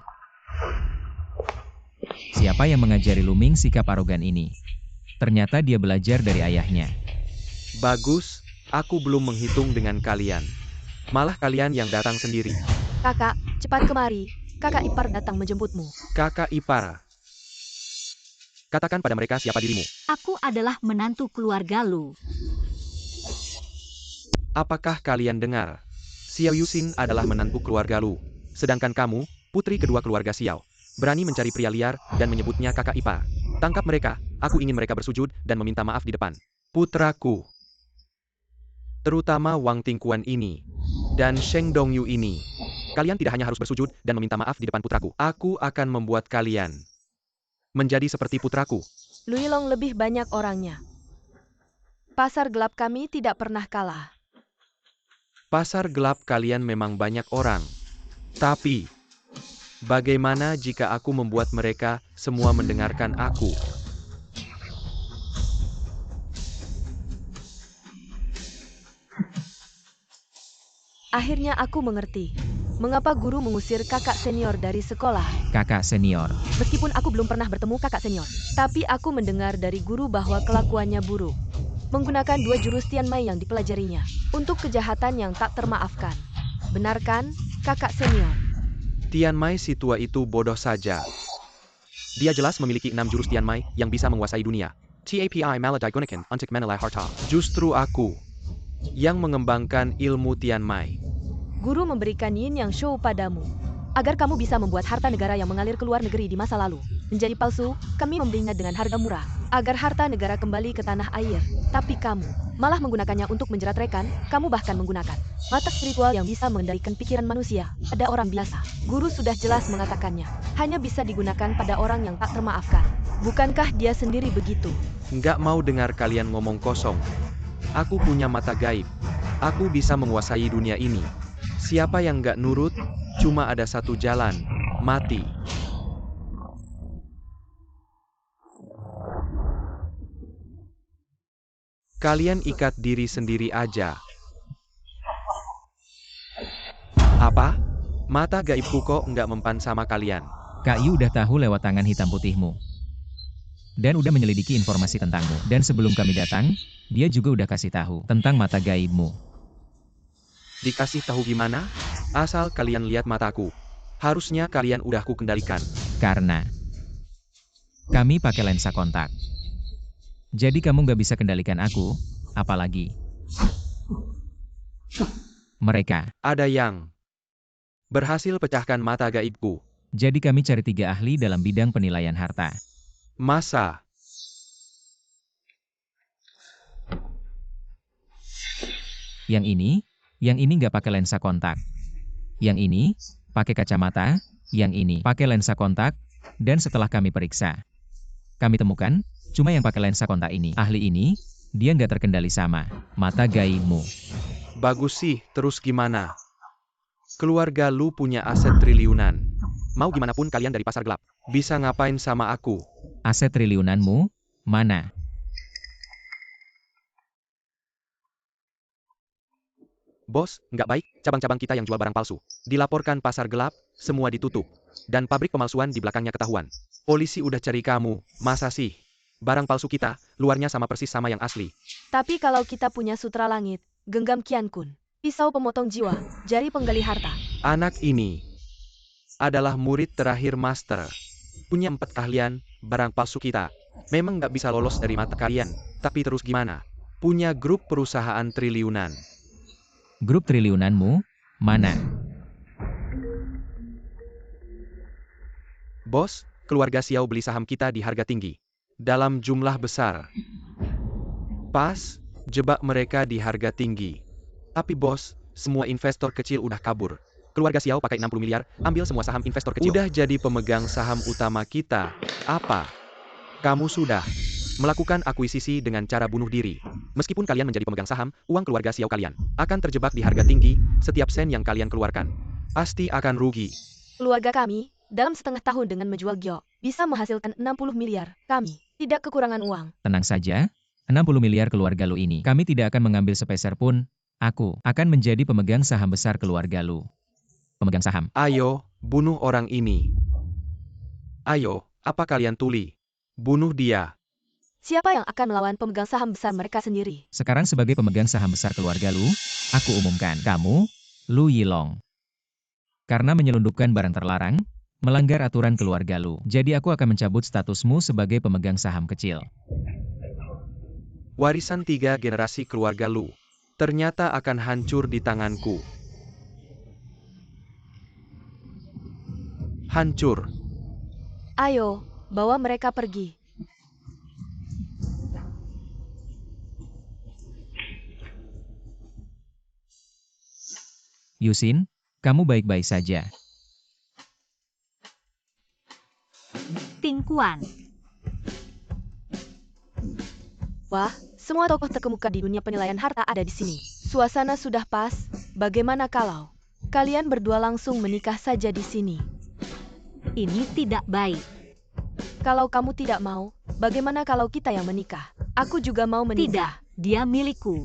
Siapa yang mengajari Luming sikap arogan ini? Ternyata dia belajar dari ayahnya. Bagus, aku belum menghitung dengan kalian. Malah kalian yang datang sendiri. Kakak, cepat kemari. Kakak ipar datang menjemputmu. Kakak ipar. Katakan pada mereka siapa dirimu. Aku adalah menantu keluarga Lu. Apakah kalian dengar? Xiao Yuxin adalah menantu keluarga Lu. Sedangkan kamu, putri kedua keluarga Xiao, berani mencari pria liar dan menyebutnya kakak ipar. Tangkap mereka, aku ingin mereka bersujud dan meminta maaf di depan putraku. Terutama Wang Tingquan ini dan Sheng Dongyu ini. Kalian tidak hanya harus bersujud dan meminta maaf di depan putraku. Aku akan membuat kalian menjadi seperti putraku. Lu Yilong lebih banyak orangnya. Pasar gelap kami tidak pernah kalah. Pasar gelap kalian memang banyak orang. Tapi, bagaimana jika aku membuat mereka semua mendengarkan aku? Akhirnya aku mengerti. Mengapa guru mengusir kakak senior dari sekolah? Kakak senior. Meskipun aku belum pernah bertemu kakak senior, tapi aku mendengar dari guru bahwa kelakuannya buruk. Menggunakan 2 jurus Tianmai yang dipelajarinya untuk kejahatan yang tak termaafkan. Benar kan, kakak senior? Tianmai si tua itu bodoh saja. Dia jelas memiliki 6 jurus Tianmai yang bisa menguasai dunia. Tapi maladigunakan untuk menilai harta. Justru aku yang mengembangkan ilmu Tianmai. Guru memberikan Yin Yang Shou padamu, agar kamu bisa membuat harta negara yang mengalir ke luar negeri di masa lalu menjadi palsu. Kami membelinya dengan harga murah, agar harta negara kembali ke tanah air. Tapi kamu malah menggunakannya untuk menjerat rekan. Kamu bahkan menggunakan mata spiritual yang bisa mengendalikan pikiran manusia pada orang biasa. Guru sudah jelas mengatakannya, hanya bisa digunakan pada orang yang tak termaafkan. Bukankah dia sendiri begitu? Nggak mau dengar kalian ngomong kosong. Aku punya mata gaib. Aku bisa menguasai dunia ini. Siapa yang nggak nurut, cuma ada satu jalan, mati. Kalian ikat diri sendiri aja. Apa? Mata gaibku kok nggak mempan sama kalian? Kak Yu udah tahu lewat tangan hitam putihmu. Dan udah menyelidiki informasi tentangmu. Dan sebelum kami datang, dia juga udah kasih tahu tentang mata gaibmu. Dikasih tahu gimana? Asal kalian lihat mataku. Harusnya kalian udah ku kendalikan. Karena kami pakai lensa kontak. Jadi kamu nggak bisa kendalikan aku, apalagi mereka. Ada yang berhasil pecahkan mata gaibku. Jadi kami cari 3 ahli dalam bidang penilaian harta. Masa? Yang ini nggak pakai lensa kontak. Yang ini pakai kacamata, yang ini pakai lensa kontak, dan setelah kami periksa, kami temukan cuma yang pakai lensa kontak ini. Ahli ini, dia nggak terkendali sama mata gaibmu. Bagus sih, terus gimana? Keluarga Lu punya aset triliunan. Mau gimana pun kalian dari pasar gelap, bisa ngapain sama aku? Aset triliunanmu, mana? Bos, nggak baik, cabang-cabang kita yang jual barang palsu. Dilaporkan pasar gelap, semua ditutup. Dan pabrik pemalsuan di belakangnya ketahuan. Polisi udah cari kamu, masa sih? Barang palsu kita, luarnya sama persis sama yang asli. Tapi kalau kita punya sutra langit, genggam Kian Kun, pisau pemotong jiwa, jari penggali harta. Anak ini adalah murid terakhir master. Punya 4 keahlian, barang palsu kita. Memang nggak bisa lolos dari mata kalian, tapi terus gimana? Punya grup perusahaan triliunan. Grup triliunanmu? Mana? Bos, keluarga Xiao beli saham kita di harga tinggi. Dalam jumlah besar. Pas, jebak mereka di harga tinggi. Tapi bos, semua investor kecil udah kabur. Keluarga Xiao pakai 60 miliar, ambil semua saham investor kecil. Udah jadi pemegang saham utama kita. Apa? Kamu sudah melakukan akuisisi dengan cara bunuh diri. Meskipun kalian menjadi pemegang saham, uang keluarga Xiao kalian akan terjebak di harga tinggi, setiap sen yang kalian keluarkan pasti akan rugi. Keluarga kami, dalam setengah tahun dengan menjual Gyo, bisa menghasilkan 60 miliar. Kami tidak kekurangan uang. Tenang saja, 60 miliar keluarga lu ini. Kami tidak akan mengambil sepeser pun. Aku akan menjadi pemegang saham besar keluarga lu. Pemegang saham. Ayo, bunuh orang ini. Ayo, apa kalian tuli? Bunuh dia. Siapa yang akan melawan pemegang saham besar mereka sendiri? Sekarang sebagai pemegang saham besar keluarga lu, aku umumkan. Kamu, Lu Yilong. Karena menyelundupkan barang terlarang, melanggar aturan keluarga lu. Jadi aku akan mencabut statusmu sebagai pemegang saham kecil. Warisan 3 generasi keluarga lu ternyata akan hancur di tanganku. Hancur. Ayo, bawa mereka pergi. Yusin, kamu baik-baik saja. Ting Kuan. Wah, semua tokoh terkemuka di dunia penilaian harta ada di sini. Suasana sudah pas, bagaimana kalau kalian berdua langsung menikah saja di sini? Ini tidak baik. Kalau kamu tidak mau, bagaimana kalau kita yang menikah? Aku juga mau menikah. Tidak, dia milikku.